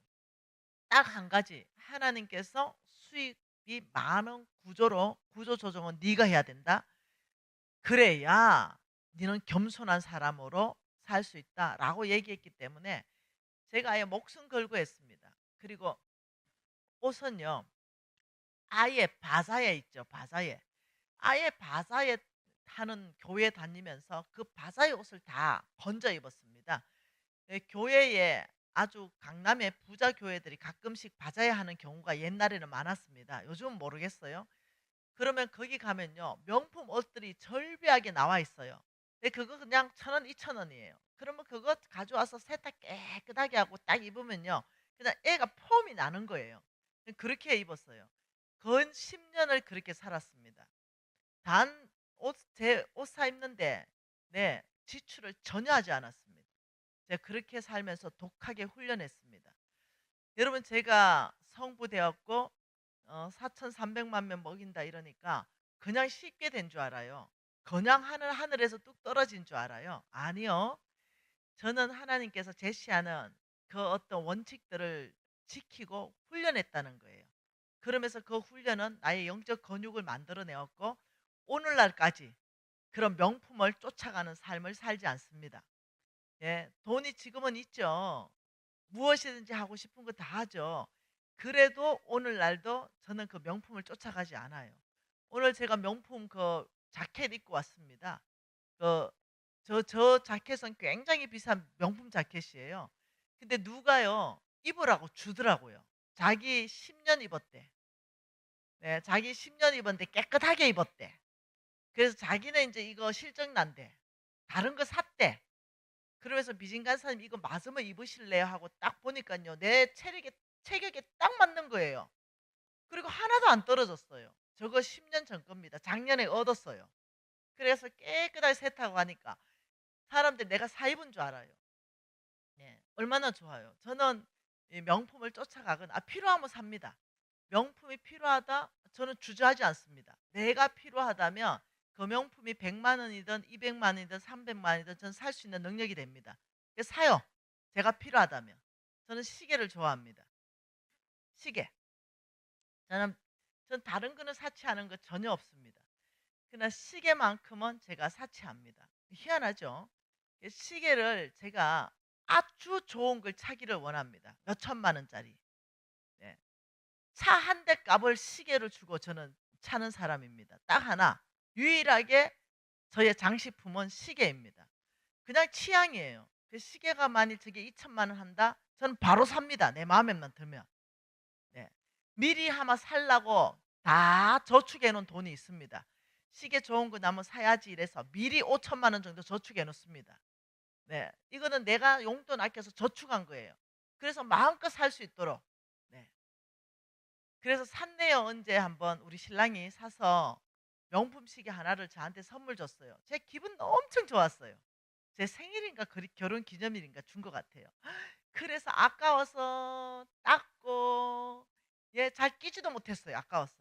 딱 한 가지. 하나님께서 수입이 많은 구조로 구조 조정은 네가 해야 된다. 그래야 너는 겸손한 사람으로 살 수 있다라고 얘기했기 때문에 제가 아예 목숨 걸고 했습니다. 그리고 옷은요. 아예 바사에 있죠. 바사에. 아예 바사에 하는 교회 다니면서 그 바사의 옷을 다 건져 입었습니다. 예, 교회에 아주 강남의 부자 교회들이 가끔씩 바자회 하는 경우가 옛날에는 많았습니다. 요즘은 모르겠어요. 그러면 거기 가면요. 명품 옷들이 절비하게 나와 있어요. 근데 그거 그냥 1,000원, 2,000원이에요. 그러면 그거 가져와서 세탁 깨끗하게 하고 딱 입으면요. 그냥 애가 폼이 나는 거예요. 그렇게 입었어요. 근 10년을 그렇게 살았습니다. 단 제 옷 사 입는데 네, 지출을 전혀 하지 않았습니다. 제가 그렇게 살면서 독하게 훈련했습니다. 여러분 제가 성부되었고 4,300만 명 먹인다 이러니까 그냥 쉽게 된 줄 알아요. 그냥 하늘에서 뚝 떨어진 줄 알아요. 아니요. 저는 하나님께서 제시하는 그 어떤 원칙들을 지키고 훈련했다는 거예요. 그러면서 그 훈련은 나의 영적 근육을 만들어 내었고 오늘날까지 그런 명품을 쫓아가는 삶을 살지 않습니다. 예, 돈이 지금은 있죠. 무엇이든지 하고 싶은 거 다 하죠. 그래도 오늘날도 저는 그 명품을 쫓아가지 않아요. 오늘 제가 명품 그 자켓 입고 왔습니다. 그 저 자켓은 굉장히 비싼 명품 자켓이에요. 근데 누가요, 입으라고 주더라고요. 자기 10년 입었대. 네, 자기 10년 입었는데 깨끗하게 입었대. 그래서 자기는 이제 이거 실적 난대. 다른 거 샀대. 그러면서 미진 간사님 이거 맞으면 입으실래요? 하고 딱 보니까요. 내 체격에 딱 맞는 거예요. 그리고 하나도 안 떨어졌어요. 저거 10년 전 겁니다. 작년에 얻었어요. 그래서 깨끗하게 세탁하고 하니까 사람들 내가 사 입은 줄 알아요. 네, 얼마나 좋아요. 저는 이 명품을 쫓아가거나 필요하면 삽니다. 명품이 필요하다? 저는 주저하지 않습니다. 내가 필요하다면 그 명품이 100만 원이든 200만 원이든 300만 원이든 저는 살 수 있는 능력이 됩니다. 그래서 사요. 제가 필요하다면. 저는 시계를 좋아합니다. 시계. 저는 전 다른 거는 사치하는 거 전혀 없습니다. 그러나 시계만큼은 제가 사치합니다. 희한하죠? 시계를 제가 아주 좋은 걸 차기를 원합니다. 몇 천만 원짜리. 네. 차 한 대 값을 시계를 주고 저는 차는 사람입니다. 딱 하나. 유일하게 저의 장식품은 시계입니다. 그냥 취향이에요. 그 시계가 만일 저게 2천만 원 한다? 저는 바로 삽니다. 내 마음에만 들면. 네. 미리 하나 살라고 다 저축해 놓은 돈이 있습니다. 시계 좋은 거 나면 사야지 이래서 미리 5천만 원 정도 저축해 놓습니다. 네. 이거는 내가 용돈 아껴서 저축한 거예요. 그래서 마음껏 살 수 있도록. 네. 그래서 샀네요. 언제 한번 우리 신랑이 사서 명품 시계 하나를 저한테 선물 줬어요. 제 기분 엄청 좋았어요. 제 생일인가 결혼 기념일인가 준 것 같아요. 그래서 아까워서 닦고 예, 잘 끼지도 못했어요. 아까워서.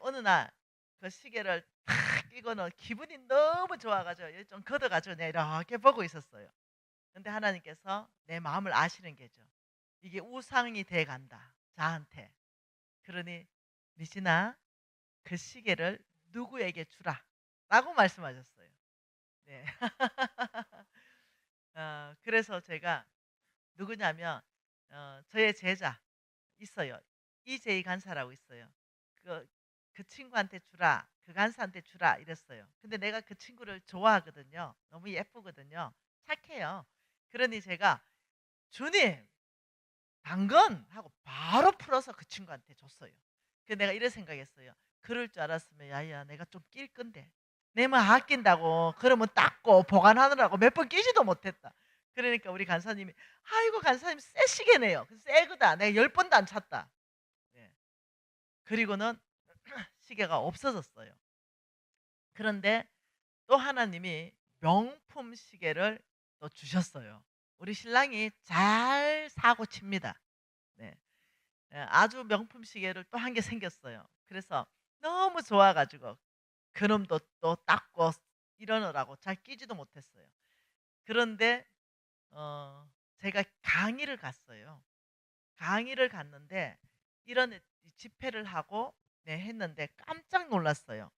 어느 날 그 시계를 탁 끼고는 기분이 너무 좋아가지고 좀 걷어가지고 내가 이렇게 보고 있었어요. 근데 하나님께서 내 마음을 아시는 게죠. 이게 우상이 돼 간다. 저한테. 그러니 미진아 그 시계를 누구에게 주라. 라고 말씀하셨어요. 네. 그래서 제가 누구냐면 저의 제자 있어요. 이재희 간사라고 있어요. 그, 그 친구한테 주라. 그 간사한테 주라. 이랬어요. 근데 내가 그 친구를 좋아하거든요. 너무 예쁘거든요. 착해요. 그러니 제가 주님 당근 하고 바로 풀어서 그 친구한테 줬어요. 내가 이런 생각했어요. 그럴 줄 알았으면 야야 내가 좀 낄 건데 내뭐 아낀다고 그러면 닦고 보관하느라고 몇 번 끼지도 못했다. 그러니까 우리 간사님이 아이고 간사님 새 시계네요. 새 거다. 내가 10번도 안 찼다. 예. 그리고는 시계가 없어졌어요. 그런데 또 하나님이 명품 시계를 또 주셨어요. 우리 신랑이 잘 사고 칩니다. 네. 예, 아주 명품 시계를 또 한 개 생겼어요. 그래서 너무 좋아 가지고 그놈도 또 닦고 이러느라고 잘 끼지도 못했어요. 그런데 제가 강의를 갔어요. 강의를 갔는데 이런 집회를 하고 네 했는데 깜짝 놀랐어요.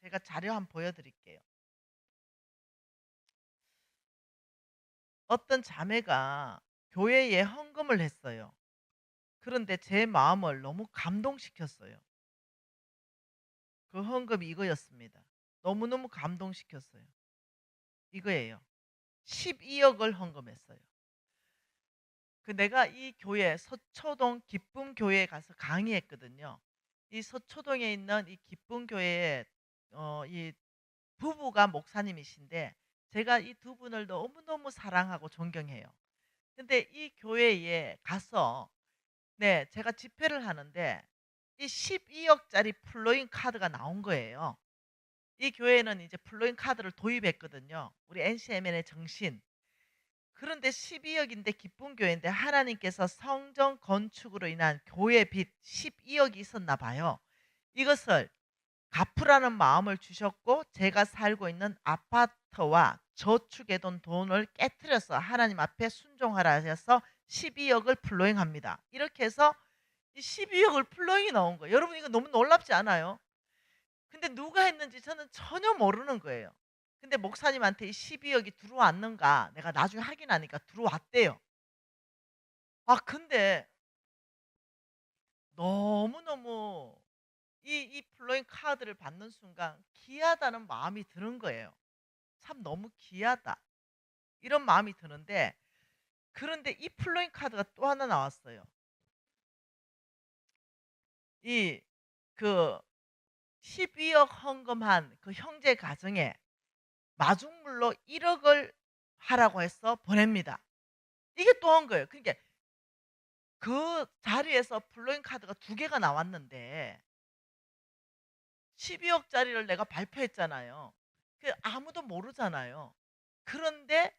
제가 자료 한번 보여 드릴게요. 어떤 자매가 교회에 헌금을 했어요. 그런데 제 마음을 너무 감동시켰어요. 그 헌금이 이거였습니다. 너무너무 감동시켰어요. 이거예요. 12억을 헌금했어요. 내가 이 교회 서초동 기쁨교회에 가서 강의했거든요. 이 서초동에 있는 이 기쁨교회에 이 부부가 목사님이신데 제가 이 두 분을 너무너무 사랑하고 존경해요. 근데 이 교회에 가서 네, 제가 집회를 하는데 이 12억짜리 플로잉 카드가 나온 거예요. 이 교회는 이제 플로잉 카드를 도입했거든요. 우리 NCMN의 정신. 그런데 12억인데 기쁜 교회인데 하나님께서 성전 건축으로 인한 교회 빚 12억이 있었나 봐요. 이것을 갚으라는 마음을 주셨고 제가 살고 있는 아파트와 저축해 둔 돈을 깨뜨려서 하나님 앞에 순종하라 하셔서 12억을 플로잉합니다. 이렇게 해서 이 12억을 플로잉이 나온 거예요. 여러분 이거 너무 놀랍지 않아요? 근데 누가 했는지 저는 전혀 모르는 거예요. 근데 목사님한테 이 12억이 들어왔는가 내가 나중에 확인하니까 들어왔대요. 근데 너무너무 이 플로잉 카드를 받는 순간 귀하다는 마음이 드는 거예요. 참 너무 귀하다. 이런 마음이 드는데, 그런데 이 플로잉 카드가 또 하나 나왔어요. 이 그 12억 헌금한 그 형제 가정에 마중물로 1억을 하라고 해서 보냅니다. 이게 또 한 거예요. 그러니까 그 자리에서 플로잉 카드가 두 개가 나왔는데 12억짜리를 내가 발표했잖아요. 그 아무도 모르잖아요. 그런데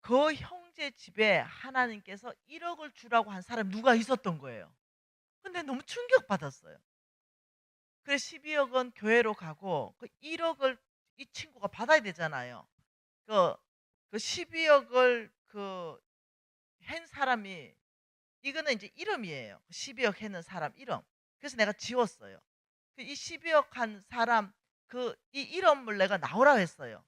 그 형제 집에 하나님께서 1억을 주라고 한 사람이 누가 있었던 거예요. 근데 너무 충격받았어요. 그래서 12억은 교회로 가고 그 1억을 이 친구가 받아야 되잖아요. 그, 그 12억을 한 사람이, 이거는 이제 이름이에요. 12억 했는 사람 이름. 그래서 내가 지웠어요. 이 12억 한 사람 이 이름을 내가 나오라고 했어요.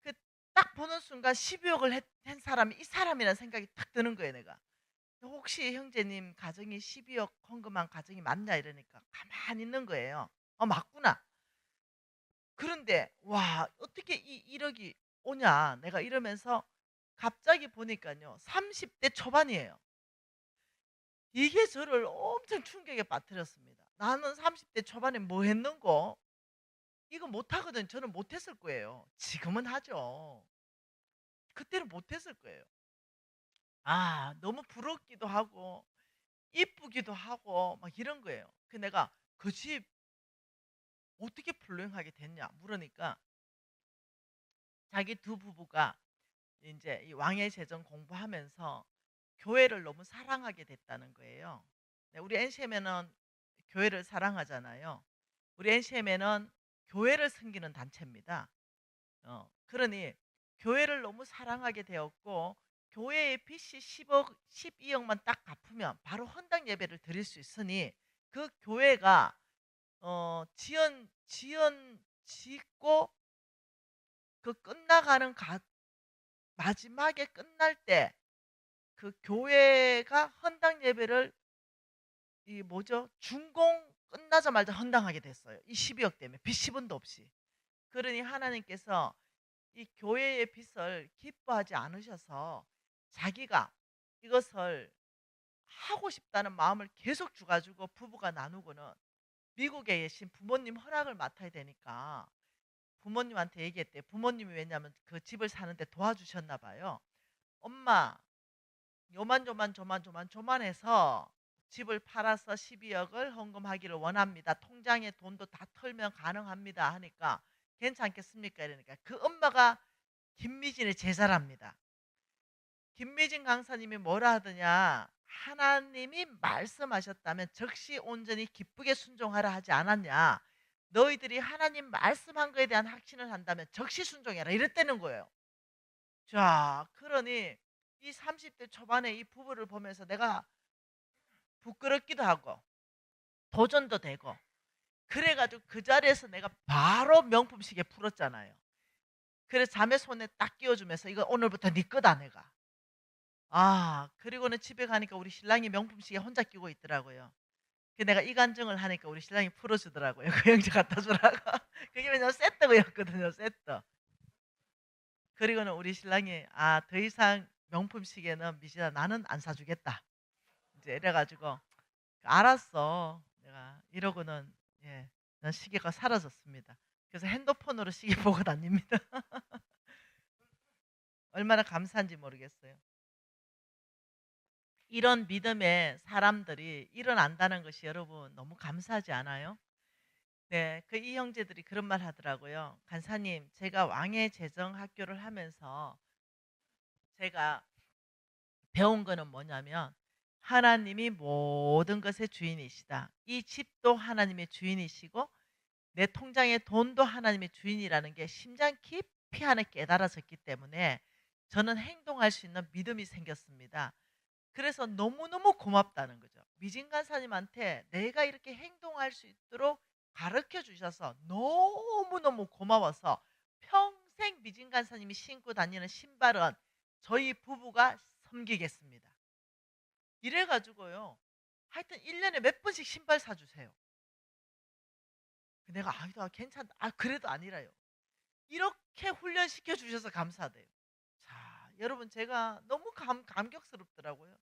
그 딱 보는 순간 12억을 한 사람이 이 사람이라는 생각이 딱 드는 거예요, 내가. 혹시 형제님 가정이 12억 헌금한 가정이 맞냐 이러니까 가만히 있는 거예요. 맞구나. 그런데 와, 어떻게 이 1억이 오냐 내가 이러면서 갑자기 보니까요 30대 초반이에요. 이게 저를 엄청 충격에 빠뜨렸습니다. 나는 30대 초반에 뭐 했는고? 이거 못하거든. 저는 못했을 거예요. 지금은 하죠. 그때는 못했을 거예요. 너무 부럽기도 하고 이쁘기도 하고 막 이런 거예요. 그 내가 그 집 어떻게 불행하게 됐냐 물으니까 자기 두 부부가 이제 이 왕의 제전 공부하면서 교회를 너무 사랑하게 됐다는 거예요. 네, 우리 NCM에는 교회를 사랑하잖아요. 우리 NCM에는 교회를 섬기는 단체입니다. 그러니 교회를 너무 사랑하게 되었고 교회의 빚이 10억, 12억만 딱 갚으면 바로 헌당 예배를 드릴 수 있으니 그 교회가 짓고 그 끝나가는 마지막에 끝날 때 그 교회가 헌당 예배를 이 뭐죠? 준공 끝나자마자 헌당하게 됐어요. 이 12억 때문에 빚 10원도 없이. 그러니 하나님께서 이 교회의 빚을 기뻐하지 않으셔서 자기가 이것을 하고 싶다는 마음을 계속 주가지고 부부가 나누고는 미국에 계신 부모님 허락을 맡아야 되니까 부모님한테 얘기했대요. 부모님이 왜냐하면 그 집을 사는데 도와주셨나 봐요. 엄마, 요만해서 집을 팔아서 12억을 헌금하기를 원합니다. 통장에 돈도 다 털면 가능합니다. 하니까 괜찮겠습니까? 이러니까 그 엄마가 김미진의 제자랍니다. 김미진 강사님이 뭐라 하더냐? 하나님이 말씀하셨다면 즉시 온전히 기쁘게 순종하라 하지 않았냐? 너희들이 하나님 말씀한 거에 대한 확신을 한다면 즉시 순종해라. 이랬다는 거예요. 자, 그러니 이 30대 초반에 이 부부를 보면서 내가 부끄럽기도 하고 도전도 되고 그래가지고 그 자리에서 내가 바로 명품 시계 풀었잖아요. 그래서 자매 손에 딱 끼워주면서 이거 오늘부터 네 거다 내가. 그리고는 집에 가니까 우리 신랑이 명품 시계 혼자 끼고 있더라고요. 그 내가 이간증을 하니까 우리 신랑이 풀어주더라고요. 그 형제 갖다 주라고. 그게 왜냐면 세트였거든요, 세트. 그리고는 우리 신랑이 더 이상 명품 시계는 미진아 나는 안 사주겠다. 이제 이래가지고 알았어. 내가 이러고는 예, 난 시계가 사라졌습니다. 그래서 핸드폰으로 시계 보고 다닙니다. 얼마나 감사한지 모르겠어요. 이런 믿음의 사람들이 일어난다는 것이 여러분 너무 감사하지 않아요? 네, 그 이 형제들이 그런 말 하더라고요. 간사님, 제가 왕의 재정 학교를 하면서 제가 배운 거는 뭐냐면 하나님이 모든 것의 주인이시다. 이 집도 하나님의 주인이시고 내 통장의 돈도 하나님의 주인이라는 게 심장 깊이 안에 깨달아졌기 때문에 저는 행동할 수 있는 믿음이 생겼습니다. 그래서 너무너무 고맙다는 거죠. 미진 간사님한테 내가 이렇게 행동할 수 있도록 가르쳐 주셔서 너무너무 고마워서 평생 미진 간사님이 신고 다니는 신발은 저희 부부가 섬기겠습니다. 이래가지고요. 하여튼 1년에 몇 번씩 신발 사주세요. 내가 아니다 괜찮다. 그래도 아니라요. 이렇게 훈련시켜 주셔서 감사돼요. 자, 여러분 제가 너무 감격스럽더라고요.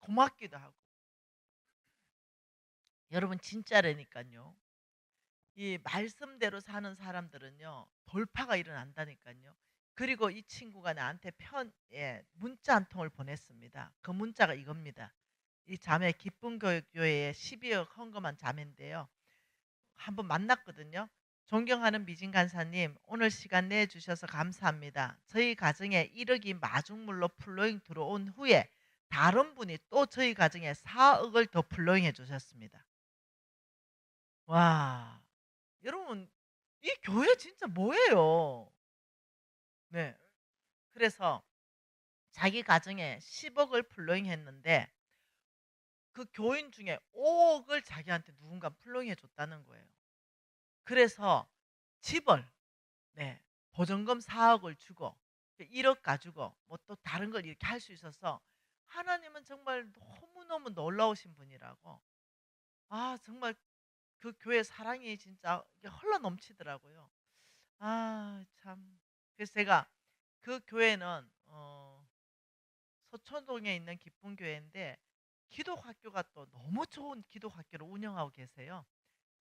고맙기도 하고. 여러분 진짜라니까요. 이 말씀대로 사는 사람들은요. 돌파가 일어난다니까요. 그리고 이 친구가 나한테 문자 한 통을 보냈습니다. 그 문자가 이겁니다. 이 자매 기쁨 교회에 12억 헌금한 자매인데요. 한번 만났거든요. 존경하는 미진 간사님, 오늘 시간 내주셔서 감사합니다. 저희 가정에 1억이 마중물로 플로잉 들어온 후에 다른 분이 또 저희 가정에 4억을 더 플로잉 해주셨습니다. 와, 여러분, 이 교회 진짜 뭐예요? 네. 그래서 자기 가정에 10억을 플로잉 했는데 그 교인 중에 5억을 자기한테 누군가 플로잉 해줬다는 거예요. 그래서 집을 네. 보증금 4억을 주고 1억 가지고 뭐 또 다른 걸 이렇게 할 수 있어서 하나님은 정말 너무너무 놀라우신 분이라고. 정말 그 교회 사랑이 진짜 이게 흘러 넘치더라고요. 참. 그래서 제가 그 교회는 서초동에 있는 기쁜 교회인데 기독학교가 또 너무 좋은 기독학교를 운영하고 계세요.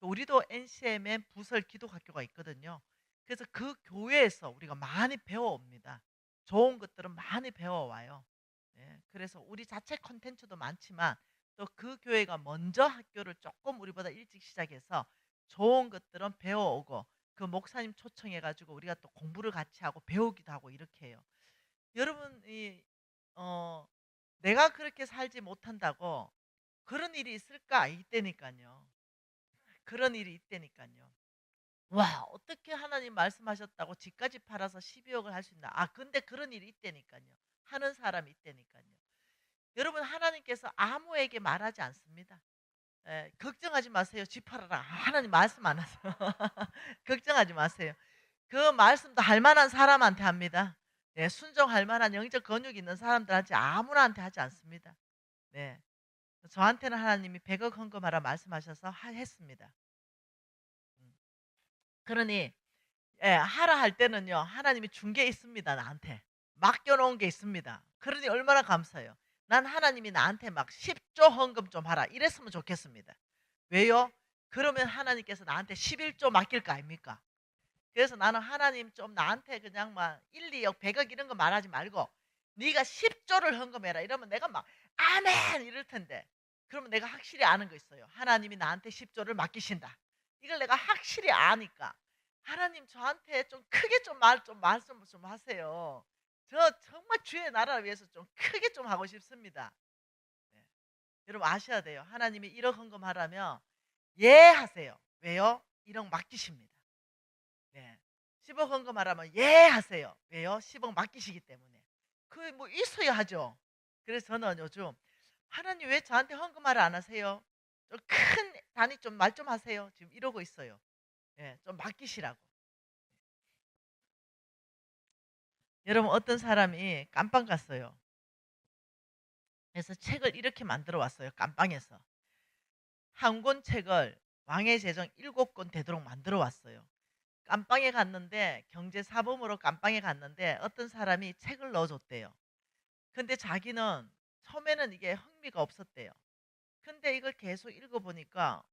우리도 NCM에 부설 기독학교가 있거든요. 그래서 그 교회에서 우리가 많이 배워옵니다. 좋은 것들은 많이 배워와요. 네, 그래서 우리 자체 콘텐츠도 많지만 또 그 교회가 먼저 학교를 조금 우리보다 일찍 시작해서 좋은 것들은 배워오고 그 목사님 초청해가지고 우리가 또 공부를 같이 하고 배우기도 하고 이렇게 해요. 여러분, 어, 내가 그렇게 살지 못한다고 그런 일이 있을까? 이때니까요. 그런 일이 있다니까요. 와, 어떻게 하나님 말씀하셨다고 집까지 팔아서 12억을 할 수 있나? 근데 그런 일이 있다니까요. 하는 사람이 있다니까요. 여러분, 하나님께서 아무에게 말하지 않습니다. 걱정하지 마세요. 집 팔아라. 하나님 말씀 안 하세요. 걱정하지 마세요. 그 말씀도 할 만한 사람한테 합니다. 순종할 만한 영적 근육 있는 사람들한테 아무나한테 하지 않습니다. 네. 저한테는 하나님이 100억 헌금하라 말씀하셔서 했습니다. 음. 그러니 하라 할 때는요. 하나님이 준 게 있습니다. 나한테. 맡겨 놓은 게 있습니다. 그러니 얼마나 감사해요. 난 하나님이 나한테 막 10조 헌금 좀 하라 이랬으면 좋겠습니다. 왜요? 그러면 하나님께서 나한테 11조 맡길 거 아닙니까? 그래서 나는 하나님 좀 나한테 그냥 막 1, 2억, 100억 이런 거 말하지 말고 네가 10조를 헌금해라 이러면 내가 막 아멘 이럴 텐데 그러면 내가 확실히 아는 거 있어요. 하나님이 나한테 10조를 맡기신다. 이걸 내가 확실히 아니까 하나님 저한테 좀 크게 좀 말씀 좀 하세요. 저 정말 주의 나라를 위해서 좀 크게 좀 하고 싶습니다. 네. 여러분 아셔야 돼요. 하나님이 1억 헌금하라면 예 하세요. 왜요? 1억 맡기십니다. 네. 10억 헌금하라면 예 하세요. 왜요? 10억 맡기시기 때문에. 그 뭐 있어야 하죠. 그래서 저는 요즘 하나님 왜 저한테 헌금하라 안 하세요? 좀 큰 단위 좀 말 좀 하세요. 지금 이러고 있어요. 좀 맡기시라고. 여러분 어떤 사람이 깜빵 갔어요. 그래서 책을 이렇게 만들어 왔어요. 깜빵에서. 한 권 책을 왕의 제정 7권 되도록 만들어 왔어요. 깜빵에 갔는데 경제사범으로 깜빵에 갔는데 어떤 사람이 책을 넣어줬대요. 근데 자기는 처음에는 이게 흥미가 없었대요. 근데 이걸 계속 읽어보니까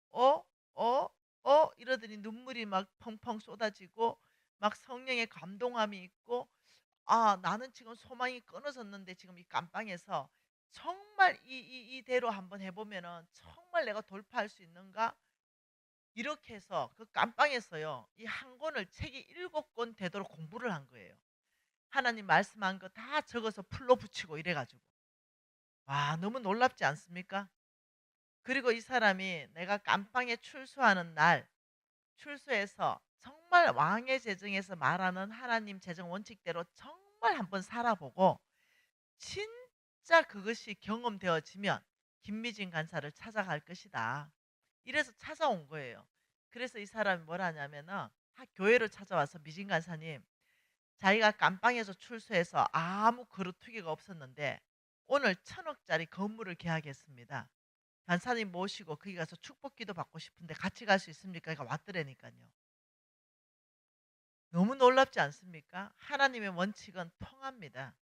이러더니 눈물이 막 펑펑 쏟아지고 막 성령의 감동함이 있고 나는 지금 소망이 끊어졌는데 지금 이 깜빵에서 정말 이대로 한번 해보면은 정말 내가 돌파할 수 있는가? 이렇게 해서 그 깜빵에서요. 이 한 권을 책이 7권 되도록 공부를 한 거예요. 하나님 말씀한 거 다 적어서 풀로 붙이고 이래가지고. 와, 너무 놀랍지 않습니까? 그리고 이 사람이 내가 깜빵에 출소하는 날, 출소해서 정말 왕의 재정에서 말하는 하나님 재정 원칙대로 정말 한번 살아보고 진짜 그것이 경험되어지면 김미진 간사를 찾아갈 것이다. 이래서 찾아온 거예요. 그래서 이 사람이 뭘 하냐면은 교회로 찾아와서 미진 간사님 자기가 깜빵에서 출소해서 아무 그루투기가 없었는데 오늘 1,000억짜리 건물을 계약했습니다. 간사님 모시고 거기 가서 축복기도 받고 싶은데 같이 갈 수 있습니까? 그러니까 왔더라니까요. 너무 놀랍지 않습니까? 하나님의 원칙은 통합니다.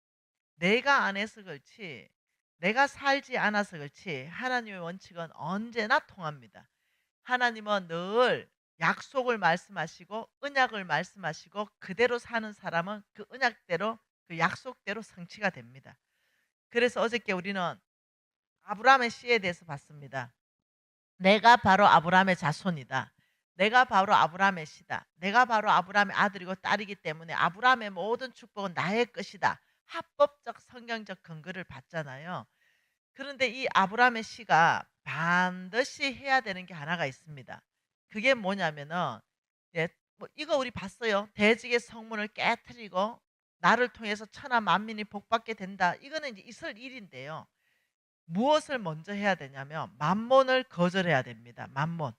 내가 안 해서 그렇지, 내가 살지 않아서 그렇지, 하나님의 원칙은 언제나 통합니다. 하나님은 늘 약속을 말씀하시고 언약을 말씀하시고 그대로 사는 사람은 그 언약대로 그 약속대로 성취가 됩니다. 그래서 어저께 우리는 아브라함의 씨에 대해서 봤습니다. 내가 바로 아브라함의 자손이다. 내가 바로 아브라함의 씨다. 내가 바로 아브라함의 아들이고 딸이기 때문에 아브라함의 모든 축복은 나의 것이다. 합법적 성경적 근거를 받잖아요. 그런데 이 아브라함의 씨가 반드시 해야 되는 게 하나가 있습니다. 그게 뭐냐면은 예, 뭐 이거 우리 봤어요. 대직의 성문을 깨뜨리고 나를 통해서 천하 만민이 복받게 된다. 이거는 이제 있을 일인데요. 무엇을 먼저 해야 되냐면 만몬을 거절해야 됩니다. 만몬.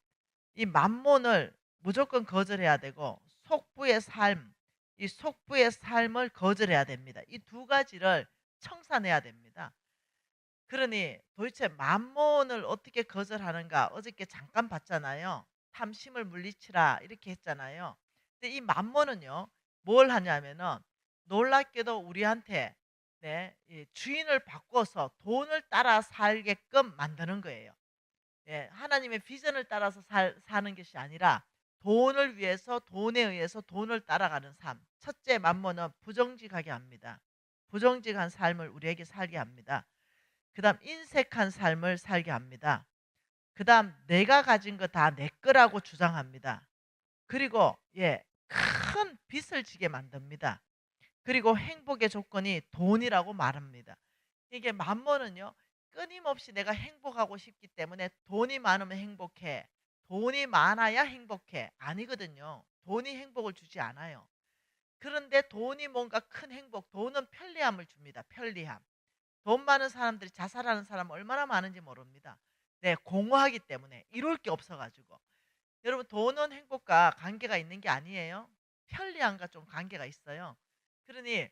이 만몬을 무조건 거절해야 되고 속부의 삶, 이 속부의 삶을 거절해야 됩니다. 이 두 가지를 청산해야 됩니다. 그러니 도대체 만몬을 어떻게 거절하는가 어저께 잠깐 봤잖아요. 탐심을 물리치라 이렇게 했잖아요. 근데 이 만몬은요 뭘 하냐면은 놀랍게도 우리한테 네, 이 주인을 바꿔서 돈을 따라 살게끔 만드는 거예요. 예, 하나님의 비전을 따라서 사는 것이 아니라 돈을 위해서 돈에 의해서 돈을 따라가는 삶. 첫째 만몬은 부정직하게 합니다. 부정직한 삶을 우리에게 살게 합니다. 그다음 인색한 삶을 살게 합니다. 그다음 내가 가진 거 다 내 거라고 주장합니다. 그리고 예, 큰 빚을 지게 만듭니다. 그리고 행복의 조건이 돈이라고 말합니다. 이게 만몬은요. 끊임없이 내가 행복하고 싶기 때문에 돈이 많으면 행복해. 돈이 많아야 행복해. 아니거든요. 돈이 행복을 주지 않아요. 그런데 돈이 뭔가 큰 행복, 돈은 편리함을 줍니다. 편리함. 돈 많은 사람들이 자살하는 사람 얼마나 많은지 모릅니다. 네, 공허하기 때문에 이룰 게 없어가지고. 여러분 돈은 행복과 관계가 있는 게 아니에요. 편리함과 좀 관계가 있어요. 그러니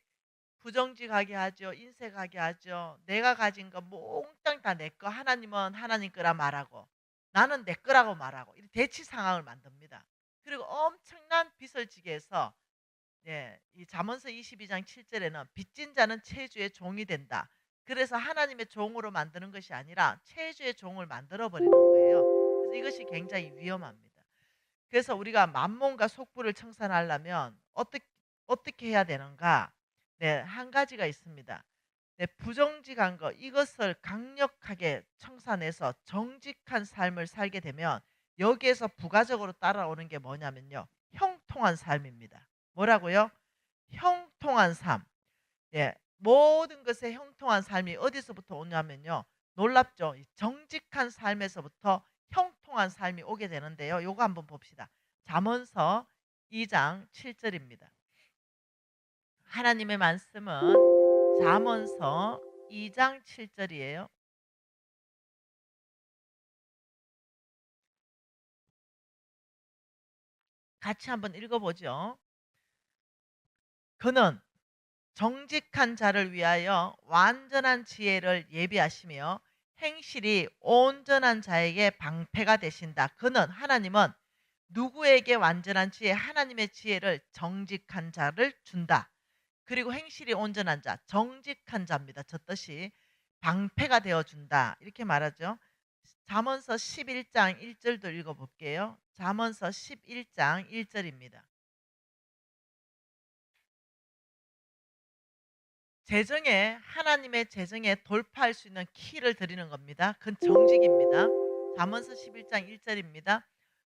부정직하게 하죠. 인색하게 하죠. 내가 가진 거 몽땅 다 내 거. 하나님은 하나님 거라 말하고 나는 내 거라고 말하고 이 대치 상황을 만듭니다. 그리고 엄청난 빚을 지게 해서 예, 이 잠언서 22장 7절에는 빚진 자는 체주의 종이 된다. 그래서 하나님의 종으로 만드는 것이 아니라 체주의 종을 만들어 버리는 거예요. 그래서 이것이 굉장히 위험합니다. 그래서 우리가 만몬과 속부를 청산하려면 어떻게 해야 되는가? 네, 한 가지가 있습니다. 네, 부정직한 거 이것을 강력하게 청산해서 정직한 삶을 살게 되면 여기에서 부가적으로 따라오는 게 뭐냐면요. 형통한 삶입니다. 뭐라고요? 형통한 삶. 예, 모든 것에 형통한 삶이 어디서부터 오냐면요. 놀랍죠? 이 정직한 삶에서부터 형통한 삶이 오게 되는데요. 요거 한번 봅시다. 잠언서 2장 7절입니다. 하나님의 말씀은 잠언서 2장 7절이에요. 같이 한번 읽어보죠. 그는 정직한 자를 위하여 완전한 지혜를 예비하시며 행실이 온전한 자에게 방패가 되신다. 그는 하나님은 누구에게 완전한 지혜, 하나님의 지혜를 정직한 자를 준다. 그리고 행실이 온전한 자, 정직한 자입니다. 저 뜻이 방패가 되어 준다. 이렇게 말하죠. 잠언서 11장 1절도 읽어 볼게요. 잠언서 11장 1절입니다. 재정에 하나님의 재정에 돌파할 수 있는 키를 드리는 겁니다. 그건 정직입니다. 잠언서 11장 1절입니다.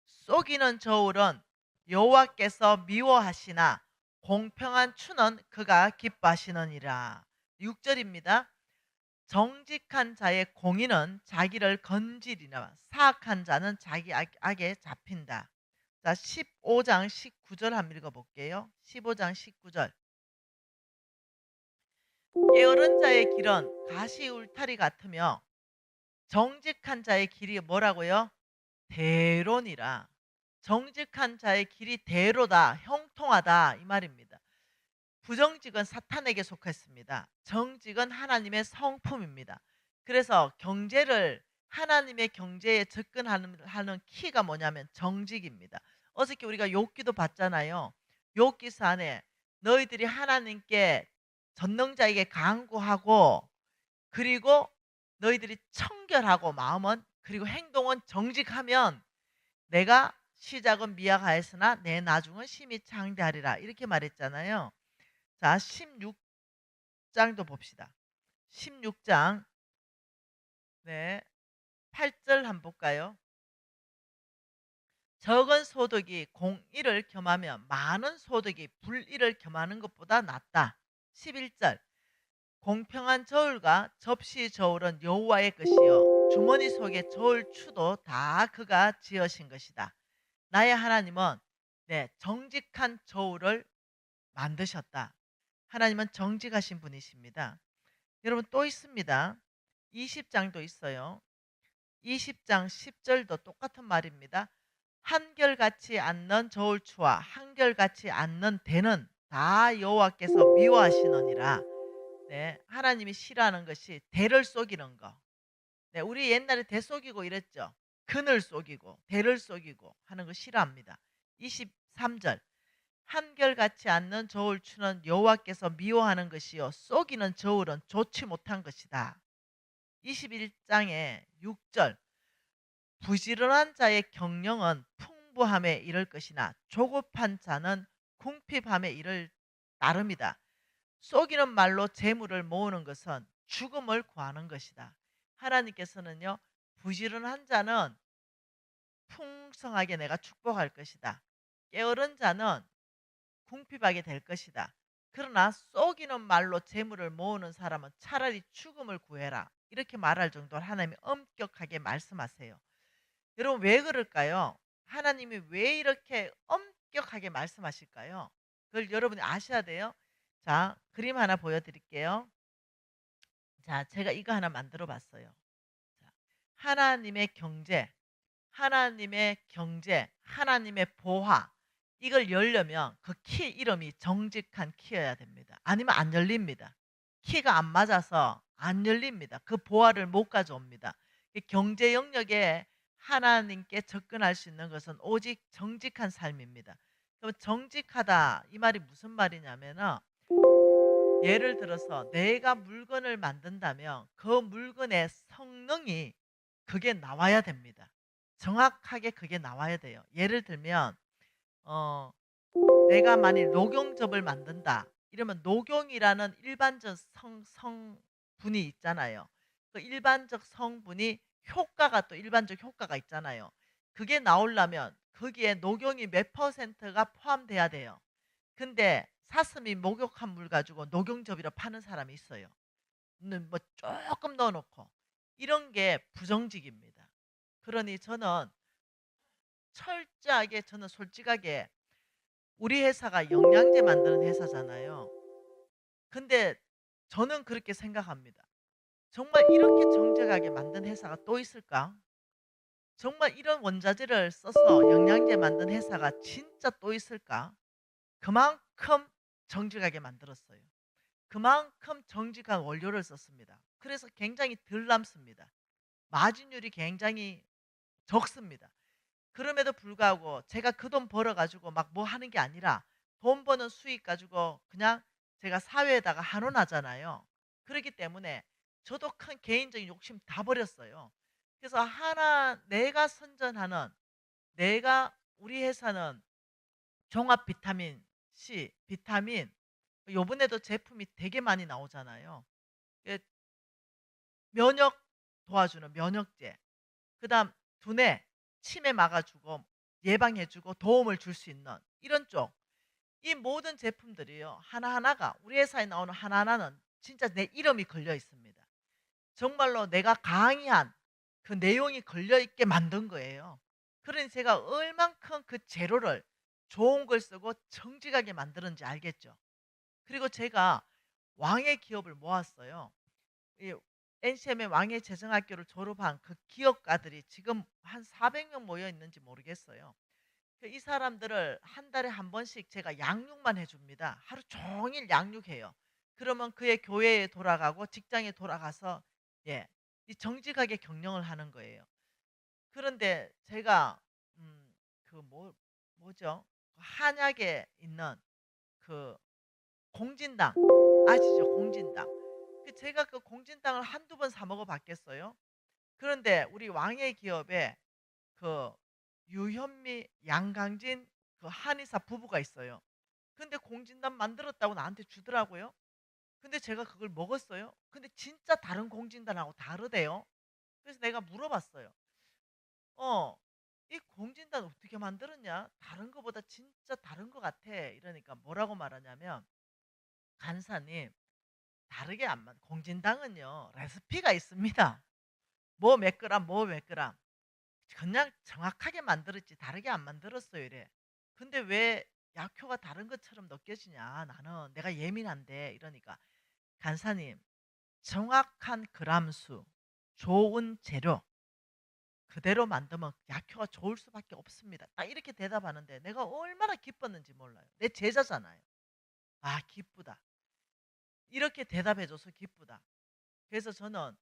쏘기는 저울은 여호와께서 미워하시나 공평한 추는 그가 기뻐하시느니라. 6절입니다. 정직한 자의 공의는 자기를 건지리나 사악한 자는 자기 악에 잡힌다. 자, 15장 19절 한번 읽어볼게요. 15장 19절. 게으른 자의 길은 가시 울타리 같으며 정직한 자의 길이 뭐라고요? 대로니라. 정직한 자의 길이 대로다, 형통하다 이 말입니다. 부정직은 사탄에게 속했습니다. 정직은 하나님의 성품입니다. 그래서 경제를 하나님의 경제에 접근하는 키가 뭐냐면 정직입니다. 어저께 우리가 욥기도 봤잖아요. 욥기서 안에 너희들이 하나님께 전능자에게 간구하고 그리고 너희들이 청결하고 마음은 그리고 행동은 정직하면 내가 시작은 미약하였으나 내 나중은 심히 창대하리라 이렇게 말했잖아요. 자, 16장도 봅시다. 16장 네, 8절 한번 볼까요? 적은 소득이 공의를 겸하면 많은 소득이 불의를 겸하는 것보다 낫다. 11절 공평한 저울과 접시 저울은 여호와의 것이요 주머니 속의 저울추도 다 그가 지으신 것이다. 나의 하나님은 네, 정직한 저울을 만드셨다. 하나님은 정직하신 분이십니다. 여러분 또 있습니다. 20장도 있어요. 20장 10절도 똑같은 말입니다. 한결같이 않는 저울추와 한결같이 않는 대는 다 여호와께서 미워하시느니라. 네, 하나님이 싫어하는 것이 대를 속이는 거. 네, 우리 옛날에 대 속이고 이랬죠. 근을 속이고 대를 속이고 하는 거 싫어합니다. 23절 한결같이 않는 저울추는 여호와께서 미워하는 것이요 속이는 저울은 좋지 못한 것이다. 21장에 6절 부지런한 자의 경영은 풍부함에 이를 것이나 조급한 자는 궁핍함에 이를 따릅니다. 속이는 말로 재물을 모으는 것은 죽음을 구하는 것이다. 하나님께서는요, 부지런한 자는 풍성하게 내가 축복할 것이다. 게으른 자는 궁핍하게 될 것이다. 그러나 속이는 말로 재물을 모으는 사람은 차라리 죽음을 구해라. 이렇게 말할 정도로 하나님이 엄격하게 말씀하세요. 여러분 왜 그럴까요? 하나님이 왜 이렇게 엄격하게 말씀하실까요? 그걸 여러분이 아셔야 돼요. 자, 그림 하나 보여드릴게요. 자, 제가 이거 하나 만들어 봤어요. 자, 하나님의 경제, 하나님의 경제, 하나님의 보화. 이걸 열려면 그 키 이름이 정직한 키여야 됩니다. 아니면 안 열립니다. 키가 안 맞아서 안 열립니다. 그 보화를 못 가져옵니다. 이 경제 영역에 하나님께 접근할 수 있는 것은 오직 정직한 삶입니다. 그럼 정직하다 이 말이 무슨 말이냐면은 예를 들어서 내가 물건을 만든다면 그 물건의 성능이 그게 나와야 됩니다. 정확하게 그게 나와야 돼요. 예를 들면 어, 내가 만일 녹용즙을 만든다. 이러면 녹용이라는 일반적 성분이 있잖아요. 그 일반적 성분이 효과가 또 일반적 효과가 있잖아요. 그게 나오려면 거기에 녹용이 몇 퍼센트가 포함돼야 돼요. 근데 사슴이 목욕한 물 가지고 녹용즙이라 파는 사람이 있어요. 뭐 조금 넣어놓고 이런 게 부정직입니다. 그러니 저는 철저하게 저는 솔직하게 우리 회사가 영양제 만드는 회사잖아요. 근데 저는 그렇게 생각합니다. 정말 이렇게 정직하게 만든 회사가 또 있을까? 정말 이런 원자재를 써서 영양제 만든 회사가 진짜 또 있을까? 그만큼 정직하게 만들었어요. 그만큼 정직한 원료를 썼습니다. 그래서 굉장히 덜 남습니다. 마진율이 굉장히 적습니다. 그럼에도 불구하고 제가 그 돈 벌어가지고 막 뭐 하는 게 아니라 돈 버는 수익 가지고 그냥 제가 사회에다가 한원하잖아요. 그렇기 때문에 저도 큰 개인적인 욕심 다 버렸어요. 그래서 하나 내가 선전하는 내가 우리 회사는 종합 비타민 C, 비타민 요번에도 제품이 되게 많이 나오잖아요. 예, 면역 도와주는 면역제. 그다음 두뇌 치매 막아주고 예방해주고 도움을 줄 수 있는 이런 쪽. 이 모든 제품들이요. 하나하나가 우리 회사에 나오는 하나하나는 진짜 내 이름이 걸려 있습니다. 정말로 내가 강의한 그 내용이 걸려 있게 만든 거예요. 그러니 제가 얼만큼 그 재료를 좋은 걸 쓰고 정직하게 만드는지 알겠죠. 그리고 제가 왕의 기업을 모았어요. 이 NCM의 왕의 재정학교를 졸업한 그 기업가들이 지금 한 400명 모여 있는지 모르겠어요. 이 사람들을 한 달에 한 번씩 제가 양육만 해줍니다. 하루 종일 양육해요. 그러면 그의 교회에 돌아가고 직장에 돌아가서 예 이 정직하게 경영을 하는 거예요. 그런데 제가 그 뭐죠? 그 한약에 있는 그 공진당 아시죠? 공진당. 제가 그 공진당을 한두 번 사 먹어 봤겠어요? 그런데 우리 왕의 기업에 그 유현미, 양강진 그 한의사 부부가 있어요. 근데 공진단 만들었다고 나한테 주더라고요. 근데 제가 그걸 먹었어요. 근데 진짜 다른 공진단하고 다르대요. 그래서 내가 물어봤어요. 어, 이 공진단 어떻게 만들었냐? 다른 거보다 진짜 다른 거 같아. 이러니까 뭐라고 말하냐면, 간사님, 다르게 안 공진당은요, 레시피가 있습니다. 뭐 몇 그램, 뭐 몇 그램. 그냥 정확하게 만들었지 다르게 안 만들었어요 이래. 근데 왜 약효가 다른 것처럼 느껴지냐 나는 내가 예민한데 이러니까 간사님 정확한 그람수 좋은 재료 그대로 만들면 약효가 좋을 수밖에 없습니다. 딱 이렇게 대답하는데 내가 얼마나 기뻤는지 몰라요. 내 제자잖아요. 아 기쁘다. 이렇게 대답해줘서 기쁘다. 그래서 저는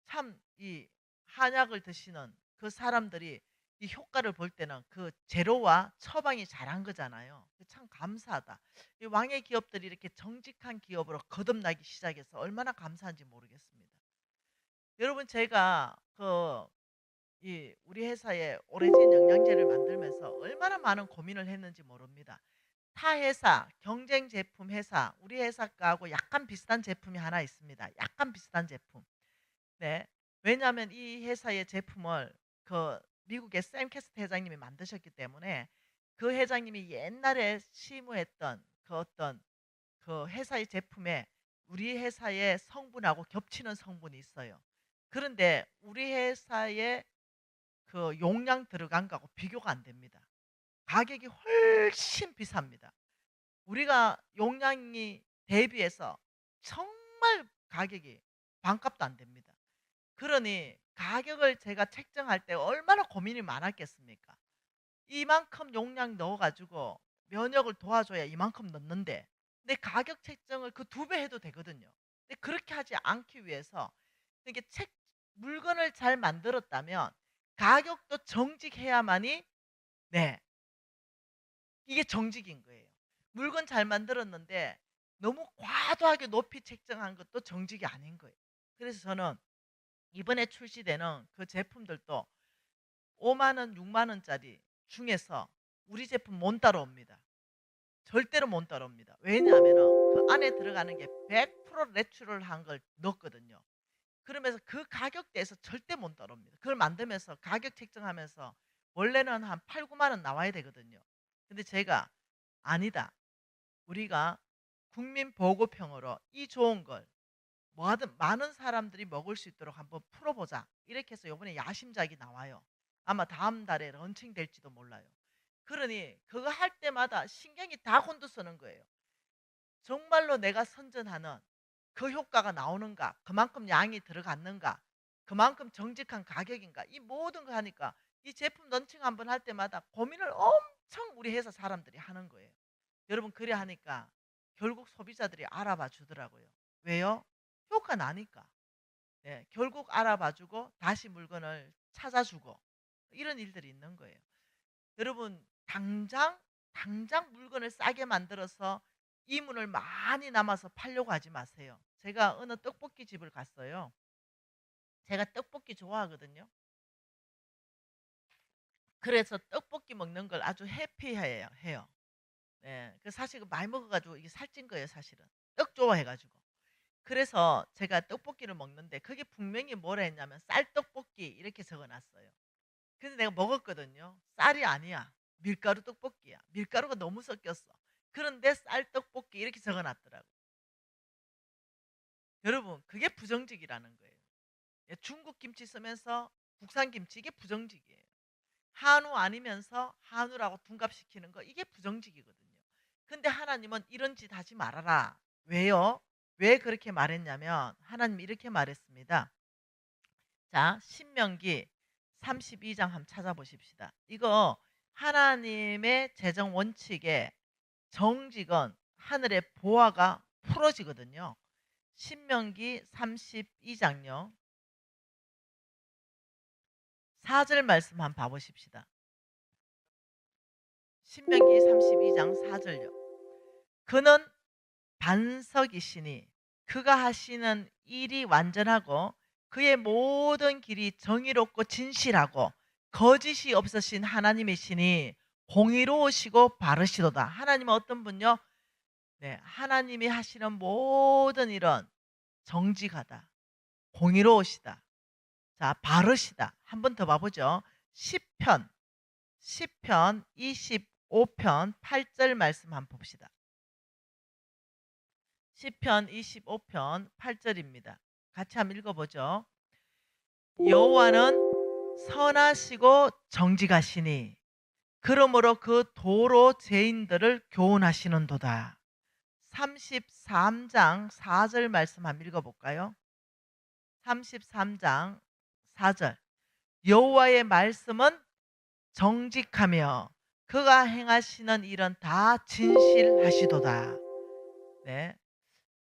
참 이 한약을 드시는 그 사람들이 이 효과를 볼 때는 그 재료와 처방이 잘한 거잖아요. 참 감사하다. 이 왕의 기업들이 이렇게 정직한 기업으로 거듭나기 시작해서 얼마나 감사한지 모르겠습니다. 여러분 제가 이 우리 회사에 오래진 영양제를 만들면서 얼마나 많은 고민을 했는지 모릅니다. 타 회사, 경쟁 제품 회사, 우리 회사 거하고 약간 비슷한 제품이 하나 있습니다. 약간 비슷한 제품. 네. 왜냐하면 이 회사의 제품을 그 미국의 샘 캐스트 회장님이 만드셨기 때문에 그 회장님이 옛날에 시무했던 그 어떤 그 회사의 제품에 우리 회사의 성분하고 겹치는 성분이 있어요. 그런데 우리 회사의 그 용량 들어간 거하고 비교가 안 됩니다. 가격이 훨씬 비쌉니다. 우리가 용량이 대비해서 정말 가격이 반값도 안 됩니다. 그러니 가격을 제가 책정할 때 얼마나 고민이 많았겠습니까? 이만큼 용량 넣어 가지고 면역을 도와줘야 이만큼 넣는데 내 가격 책정을 그 2배 해도 되거든요. 근데 그렇게 하지 않기 위해서 이게 물건을 잘 만들었다면 가격도 정직해야만이 네. 이게 정직인 거예요. 물건 잘 만들었는데 너무 과도하게 높이 책정한 것도 정직이 아닌 거예요. 그래서 저는 이번에 출시되는 그 제품들도 5만 원, 6만 원짜리 중에서 우리 제품 못 따라옵니다. 절대로 못 따라옵니다. 왜냐하면 그 안에 들어가는 게 100% 내추럴한 걸 넣었거든요. 그러면서 그 가격대에서 절대 못 따라옵니다. 그걸 만들면서 가격 책정하면서 원래는 한 8, 9만 원 나와야 되거든요. 근데 제가 아니다. 우리가 국민 보고평으로 이 좋은 걸 뭐하든 많은 사람들이 먹을 수 있도록 한번 풀어보자. 이렇게 해서 이번에 야심작이 나와요. 아마 다음 달에 런칭될지도 몰라요. 그러니 그거 할 때마다 신경이 다 곤두서는 거예요. 정말로 내가 선전하는 그 효과가 나오는가? 그만큼 양이 들어갔는가? 그만큼 정직한 가격인가? 이 모든 거 하니까 이 제품 런칭 한번 할 때마다 고민을 엄청 우리 회사 사람들이 하는 거예요. 여러분 그래 하니까 결국 소비자들이 알아봐 주더라고요. 왜요? 효과 나니까. 네, 결국 알아봐 주고 다시 물건을 찾아주고 이런 일들이 있는 거예요. 여러분 당장 물건을 싸게 만들어서 이문을 많이 남아서 팔려고 하지 마세요. 제가 어느 떡볶이 집을 갔어요. 제가 떡볶이 좋아하거든요. 그래서 떡볶이 먹는 걸 아주 해피해요. 해요. 네, 그 사실 그 많이 먹어가지고 이게 살찐 거예요, 사실은. 떡 좋아해가지고. 그래서 제가 떡볶이를 먹는데 그게 분명히 뭐라 했냐면 쌀떡볶이 이렇게 적어놨어요. 근데 내가 먹었거든요. 쌀이 아니야. 밀가루 떡볶이야. 밀가루가 너무 섞였어. 그런데 쌀떡볶이 이렇게 적어놨더라고. 여러분 그게 부정직이라는 거예요. 예, 중국 김치 쓰면서 국산 김치 이게 부정직이에요. 한우 아니면서 한우라고 둔갑시키는 거 이게 부정직이거든요. 근데 하나님은 이런 짓 하지 말아라. 왜요? 왜 그렇게 말했냐면 하나님이 이렇게 말했습니다. 자, 신명기 32장 한번 찾아보십시다. 이거 하나님의 재정 원칙에 정직은 하늘의 보화가 풀어지거든요. 신명기 32장요. 4절 말씀 한번 봐보십시다. 신명기 32장 4절요. 그는 반석이시니 그가 하시는 일이 완전하고 그의 모든 길이 정의롭고 진실하고 거짓이 없으신 하나님이시니 공의로우시고 바르시도다. 하나님은 어떤 분요? 네, 하나님이 하시는 모든 일은 정직하다, 공의로우시다, 자, 바르시다. 한 번 더 봐보죠. 시편 25편 8절 말씀 한번 봅시다. 시편 25편 8절입니다. 같이 한번 읽어보죠. 여호와는 선하시고 정직하시니 그러므로 그 도로 죄인들을 교훈하시는도다. 33장 4절 말씀 한번 읽어볼까요? 33장 4절. 여호와의 말씀은 정직하며 그가 행하시는 일은 다 진실하시도다. 네.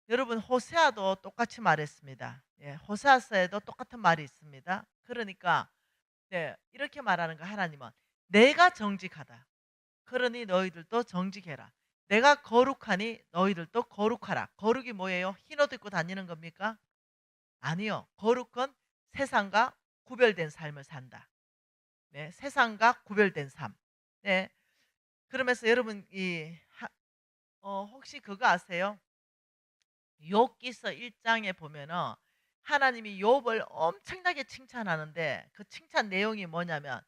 여러분 호세아도 똑같이 말했습니다. 예, 호세아서에도 똑같은 말이 있습니다. 그러니까 네, 이렇게 말하는 거 하나님은 내가 정직하다. 그러니 너희들도 정직해라. 내가 거룩하니 너희들도 거룩하라. 거룩이 뭐예요? 흰옷 입고 다니는 겁니까? 아니요. 거룩은 세상과 구별된 삶을 산다. 네, 세상과 구별된 삶. 네. 그러면서 여러분 혹시 그거 아세요? 욥기서 1장에 보면은 하나님이 욥을 엄청나게 칭찬하는데 그 칭찬 내용이 뭐냐면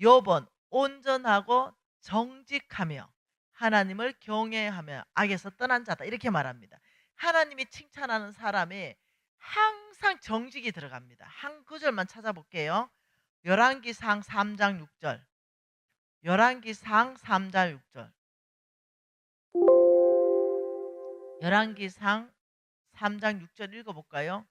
욥은 온전하고 정직하며 하나님을 경외하며 악에서 떠난 자다 이렇게 말합니다. 하나님이 칭찬하는 사람이 항상 정직이 들어갑니다. 한 구절만 찾아볼게요. 열왕기상 3장 6절. 열왕기상 3장 6절. 열왕기상 3장 6절 읽어볼까요?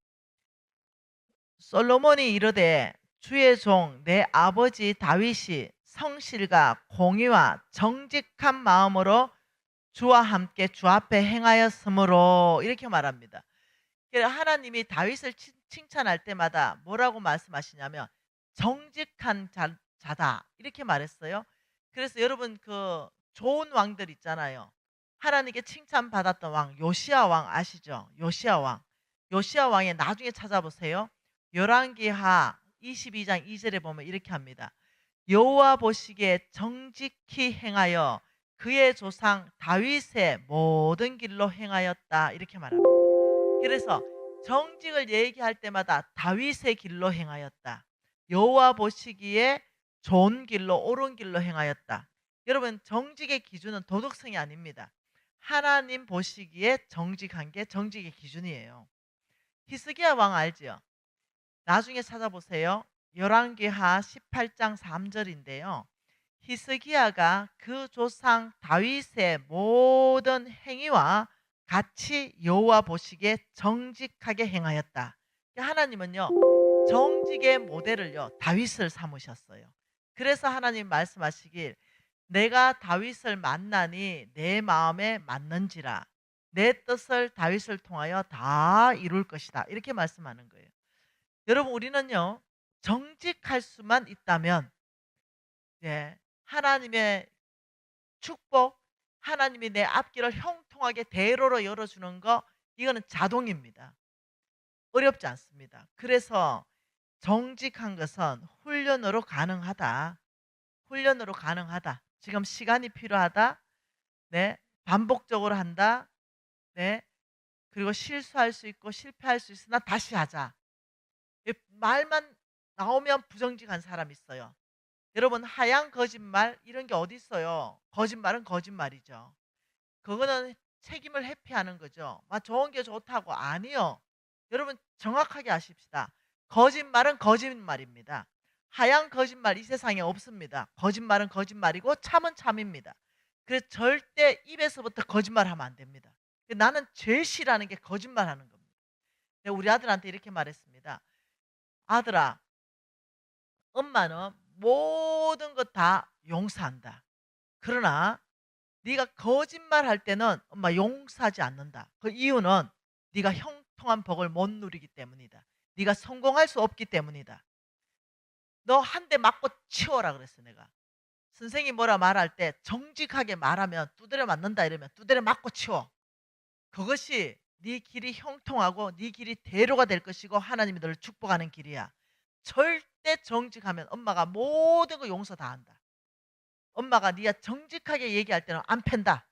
솔로몬이 이르되 주의 종 내 아버지 다윗이 성실과 공의와 정직한 마음으로 주와 함께 주 앞에 행하였으므로 이렇게 말합니다. 하나님이 다윗을 칭찬할 때마다 뭐라고 말씀하시냐면 정직한 자다 이렇게 말했어요. 그래서 여러분 그 좋은 왕들 있잖아요. 하나님께 칭찬받았던 왕 요시야 왕 아시죠? 요시야 왕. 요시야 왕의 나중에 찾아보세요. 열왕기하 22장 2절에 보면 이렇게 합니다. 여호와 보시기에 정직히 행하여 그의 조상 다윗의 모든 길로 행하였다 이렇게 말합니다. 그래서 정직을 얘기할 때마다 다윗의 길로 행하였다. 여호와 보시기에 좋은 길로 옳은 길로 행하였다. 여러분 정직의 기준은 도덕성이 아닙니다. 하나님 보시기에 정직한 게 정직의 기준이에요. 히스기야 왕 알지요? 나중에 찾아보세요. 열왕기하 18장 3절인데요. 히스기야가 그 조상 다윗의 모든 행위와 같이 여호와 보시기에 정직하게 행하였다. 하나님은요 정직의 모델을요 다윗을 삼으셨어요. 그래서 하나님 말씀하시길 내가 다윗을 만나니 내 마음에 맞는지라 내 뜻을 다윗을 통하여 다 이룰 것이다 이렇게 말씀하는 거예요. 여러분 우리는요 정직할 수만 있다면 예, 하나님의 축복, 하나님이 내 앞길을 형통하게 대로로 열어주는 거 이거는 자동입니다. 어렵지 않습니다. 그래서 정직한 것은 훈련으로 가능하다. 훈련으로 가능하다. 지금 시간이 필요하다. 네, 반복적으로 한다. 네, 그리고 실수할 수 있고 실패할 수 있으나 다시 하자. 말만 나오면 부정직한 사람 있어요. 여러분 하얀 거짓말 이런 게 어디 있어요? 거짓말은 거짓말이죠. 그거는 책임을 회피하는 거죠. 좋은 게 좋다고 아니요. 여러분 정확하게 아십시다. 거짓말은 거짓말입니다. 하얀 거짓말 이 세상에 없습니다. 거짓말은 거짓말이고 참은 참입니다. 그래서 절대 입에서부터 거짓말하면 안 됩니다. 나는 제일 싫어하는 게 거짓말하는 겁니다. 우리 아들한테 이렇게 말했습니다. 아들아, 엄마는 모든 것 다 용서한다. 그러나 네가 거짓말할 때는 엄마 용서하지 않는다. 그 이유는 네가 형통한 복을 못 누리기 때문이다. 네가 성공할 수 없기 때문이다. 너 한 대 맞고 치워라 그랬어 내가. 선생님 뭐라 말할 때 정직하게 말하면 두드려 맞는다 이러면 두드려 맞고 치워. 그것이 네 길이 형통하고 네 길이 대로가 될 것이고 하나님이 너를 축복하는 길이야. 절대 정직하면 엄마가 모든 거 용서 다 한다. 엄마가 네가 정직하게 얘기할 때는 안 팬다.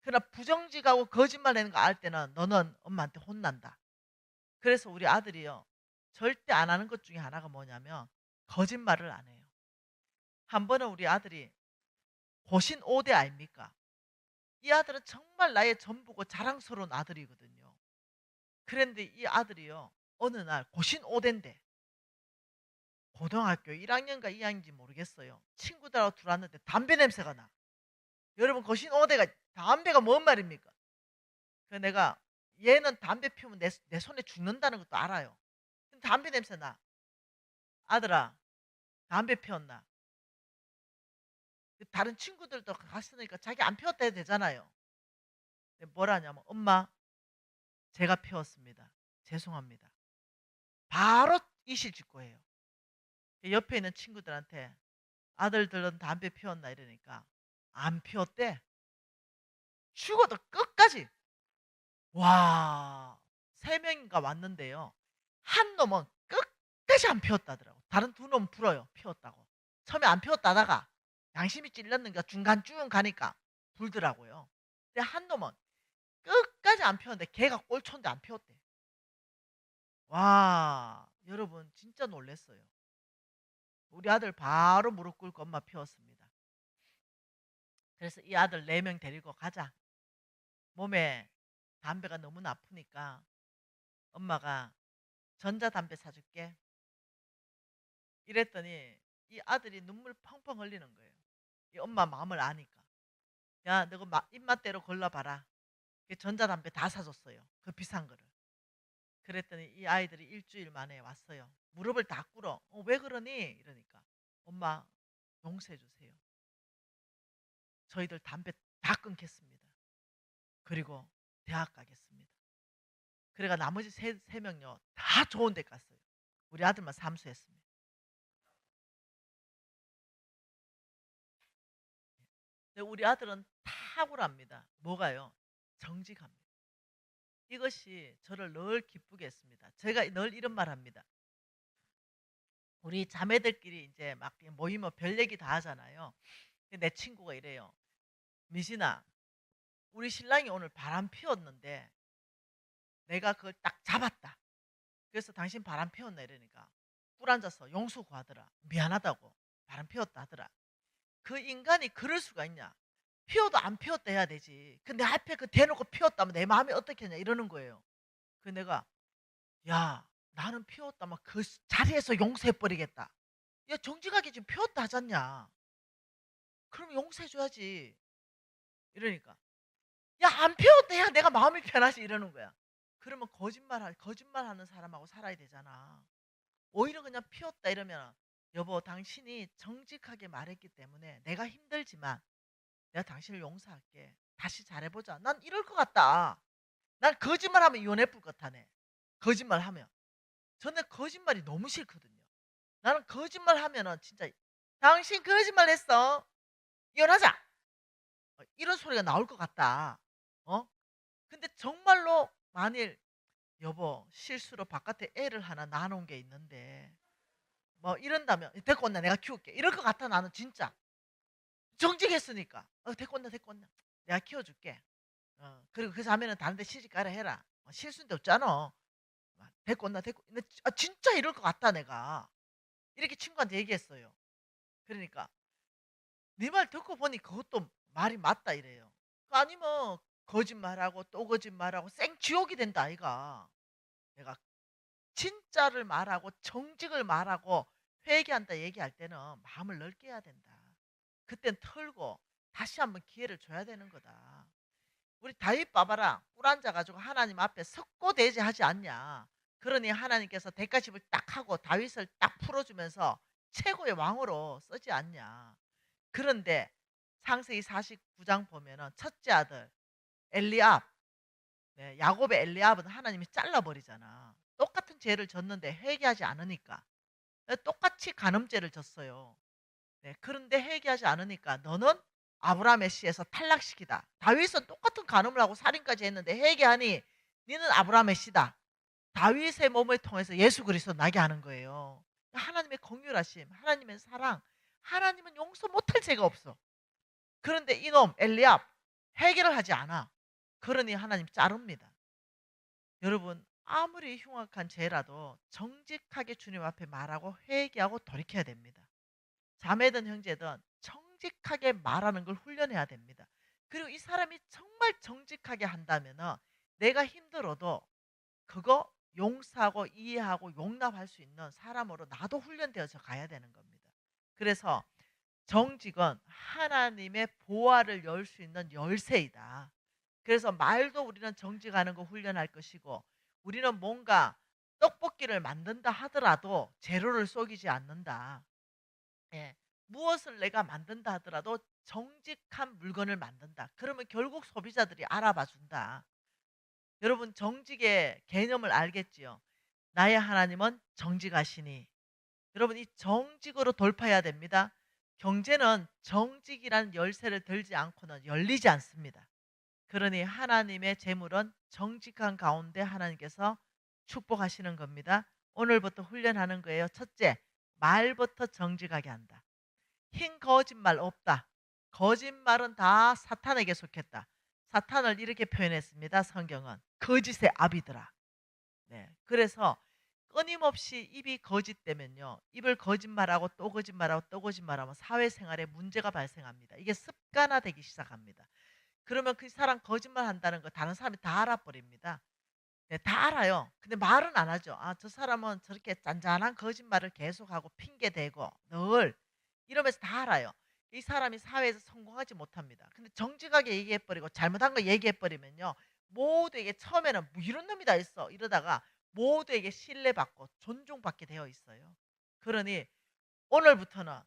그러나 부정직하고 거짓말하는 거 알 때는 너는 엄마한테 혼난다. 그래서 우리 아들이요. 절대 안 하는 것 중에 하나가 뭐냐면 거짓말을 안 해요. 한 번은 우리 아들이 고신 5대 아닙니까? 이 아들은 정말 나의 전부고 자랑스러운 아들이거든요. 그런데 이 아들이요. 어느 날 고신 5대인데 고등학교 1학년인가 2학년인지 모르겠어요. 친구들하고 들어왔는데 담배 냄새가 나. 여러분 고신 5대가 담배가 뭔 말입니까? 그 내가 얘는 담배 피우면 내 손에 죽는다는 것도 알아요. 근데 담배 냄새 나. 아들아, 담배 피웠나? 다른 친구들도 갔으니까 자기 안 피웠다 해도 되잖아요. 근데 뭐라 하냐면 엄마 제가 피웠습니다. 죄송합니다. 바로 이실직고해요. 옆에 있는 친구들한테 아들들은 담배 피웠나 이러니까 안 피웠대. 죽어도 끝까지. 와, 세 명인가 왔는데요. 한 놈은 끝까지 안 피웠다더라고. 다른 두 놈은 불어요. 피웠다고. 처음에 안 피웠다다가 양심이 찔렸는가 중간 쭉 가니까 불더라고요. 근데 한 놈은 끝까지 안 피웠는데 걔가 꼴초인데 안 피웠대. 와, 여러분 진짜 놀랬어요. 우리 아들 바로 무릎 꿇고 엄마 피웠습니다. 그래서 이 아들 4명 데리고 가자. 몸에 담배가 너무 나쁘니까 엄마가 전자담배 사줄게. 이랬더니 이 아들이 눈물 펑펑 흘리는 거예요. 이 엄마 마음을 아니까. 야, 너가 입맛대로 골라봐라. 전자담배 다 사줬어요. 그 비싼 거를. 그랬더니 이 아이들이 일주일 만에 왔어요. 무릎을 다 꿇어. 왜 그러니? 이러니까. 엄마, 용서해 주세요. 저희들 담배 다 끊겠습니다. 그리고 대학 가겠습니다. 그래가 나머지 세 명요. 다 좋은 데 갔어요. 우리 아들만 삼수했습니다. 근데 우리 아들은 탁월합니다. 뭐가요? 정직합니다. 이것이 저를 늘 기쁘게 했습니다. 제가 늘 이런 말 합니다. 우리 자매들끼리 이제 막 모이면 별 얘기 다 하잖아요. 내 친구가 이래요. 미진아, 우리 신랑이 오늘 바람 피웠는데 내가 그걸 딱 잡았다. 그래서 당신 바람 피웠나 이러니까 꿀 앉아서 용서 구하더라. 미안하다고. 바람 피웠다 하더라. 그 인간이 그럴 수가 있냐? 피워도 안 피웠다 해야 되지. 근데 앞에 그 대놓고 피웠다면 내 마음이 어떻겠냐 이러는 거예요. 그 내가 야 나는 피웠다면 그 자리에서 용서해버리겠다. 야 정직하게 지금 피웠다 하잖냐. 그럼 용서해줘야지. 이러니까 야 안 피웠다 해야 내가 마음이 편하지 이러는 거야. 그러면 거짓말하는 사람하고 살아야 되잖아. 오히려 그냥 피웠다 이러면 여보 당신이 정직하게 말했기 때문에 내가 힘들지만 내가 당신을 용서할게. 다시 잘해보자. 난 이럴 것 같다. 난 거짓말하면 이혼해 볼 것 같아네. 거짓말하면. 저는 거짓말이 너무 싫거든요. 나는 거짓말하면은 진짜 당신 거짓말했어. 이혼하자. 이런 소리가 나올 것 같다. 어? 근데 정말로 만일 여보 실수로 바깥에 애를 하나 낳아놓은 게 있는데 뭐 이런다면 데리고 온나 내가 키울게. 이럴 것 같아 나는 진짜. 정직했으니까. 데리고 온나 데리고 온나. 내가 키워줄게. 그리고 그 자매는 다른 데 시집 가라 해라. 실수인데 없잖아. 데리고 온나 데리고. 근데 진짜 이럴 것 같다 내가. 이렇게 친구한테 얘기했어요. 그러니까 네 말 듣고 보니 그것도 말이 맞다 이래요. 아니면 거짓말하고 또 거짓말하고 생지옥이 된다 아이가. 내가 진짜를 말하고 정직을 말하고 회개한다 얘기할 때는 마음을 넓게 해야 된다. 그땐 털고 다시 한번 기회를 줘야 되는 거다. 우리 다윗 봐봐라. 꿀 앉아가지고 하나님 앞에 석고대죄하지 않냐. 그러니 하나님께서 대가십을 딱 하고 다윗을 딱 풀어주면서 최고의 왕으로 쓰지 않냐. 그런데 창세기 49장 보면은 첫째 아들 엘리압, 네, 야곱의 엘리압은 하나님이 잘라버리잖아. 똑같은 죄를 졌는데 회개하지 않으니까. 똑같이 간음죄를 졌어요. 네, 그런데 회개하지 않으니까 너는 아브라함의 씨에서 탈락시키다. 다윗은 똑같은 간음을 하고 살인까지 했는데 회개하니 너는 아브라함의 씨다. 다윗의 몸을 통해서 예수 그리스도 나게 하는 거예요. 하나님의 긍휼하심, 하나님의 사랑, 하나님은 용서 못할 죄가 없어. 그런데 이놈 엘리압 회개를 하지 않아. 그러니 하나님 자릅니다. 여러분, 아무리 흉악한 죄라도 정직하게 주님 앞에 말하고 회개하고 돌이켜야 됩니다. 자매든 형제든 정직하게 말하는 걸 훈련해야 됩니다. 그리고 이 사람이 정말 정직하게 한다면 내가 힘들어도 그거 용서하고 이해하고 용납할 수 있는 사람으로 나도 훈련되어서 가야 되는 겁니다. 그래서 정직은 하나님의 보화를 열 수 있는 열쇠이다. 그래서 말도 우리는 정직하는 거 훈련할 것이고, 우리는 뭔가 떡볶이를 만든다 하더라도 재료를 속이지 않는다. 예. 무엇을 내가 만든다 하더라도 정직한 물건을 만든다. 그러면 결국 소비자들이 알아봐 준다. 여러분, 정직의 개념을 알겠지요? 나의 하나님은 정직하시니. 여러분, 이 정직으로 돌파해야 됩니다. 경제는 정직이라는 열쇠를 들지 않고는 열리지 않습니다. 그러니 하나님의 재물은 정직한 가운데 하나님께서 축복하시는 겁니다. 오늘부터 훈련하는 거예요. 첫째, 말부터 정직하게 한다. 흰 거짓말 없다. 거짓말은 다 사탄에게 속했다. 사탄을 이렇게 표현했습니다. 성경은 거짓의 아비들아. 네. 그래서 끊임없이 입이 거짓되면요, 입을 거짓말하고 또 거짓말하고 또 거짓말하면 사회생활에 문제가 발생합니다. 이게 습관화되기 시작합니다. 그러면 그 사람 거짓말 한다는 거 다른 사람이 다 알아버립니다. 네, 다 알아요. 근데 말은 안 하죠. 아, 저 사람은 저렇게 짠짠한 거짓말을 계속하고 핑계대고 늘 이러면서 다 알아요. 이 사람이 사회에서 성공하지 못합니다. 근데 정직하게 얘기해버리고 잘못한 거 얘기해버리면요, 모두에게 처음에는 뭐 이런 놈이 다 있어 이러다가 모두에게 신뢰받고 존중받게 되어 있어요. 그러니 오늘부터는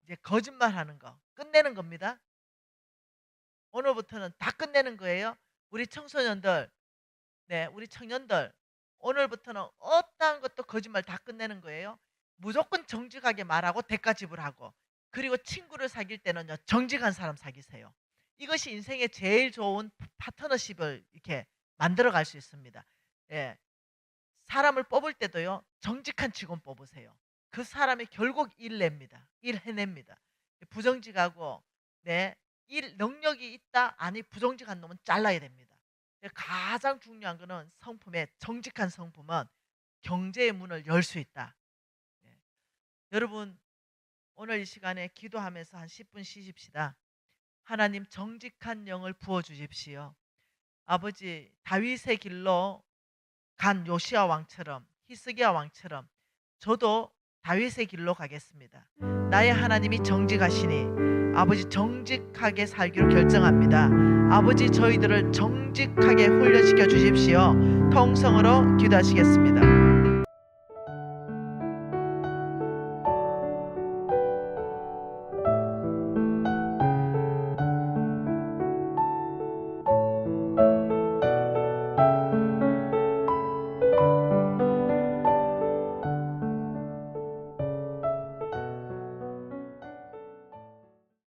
이제 거짓말하는 거 끝내는 겁니다. 오늘부터는 다 끝내는 거예요. 우리 청소년들, 네, 우리 청년들, 오늘부터는 어떠한 것도 거짓말 다 끝내는 거예요. 무조건 정직하게 말하고 대가 지불하고, 그리고 친구를 사귈 때는요, 정직한 사람 사귀세요. 이것이 인생의 제일 좋은 파트너십을 이렇게 만들어 갈 수 있습니다. 예. 사람을 뽑을 때도요, 정직한 직원 뽑으세요. 그 사람이 결국 일 냅니다. 일 해냅니다. 부정직하고, 네, 일 능력이 있다 아니 부정직한 놈은 잘라야 됩니다. 가장 중요한 거는 성품의 정직한 성품은 경제의 문을 열 수 있다. 네. 여러분, 오늘 이 시간에 기도하면서 한 10분 쉬십시다. 하나님, 정직한 영을 부어 주십시오. 아버지, 다윗의 길로 간 요시아 왕처럼, 히스기야 왕처럼 저도 다윗의 길로 가겠습니다. 나의 하나님이 정직하시니 아버지, 정직하게 살기로 결정합니다. 아버지, 저희들을 정직하게 훈련시켜 주십시오. 통성으로 기도하시겠습니다.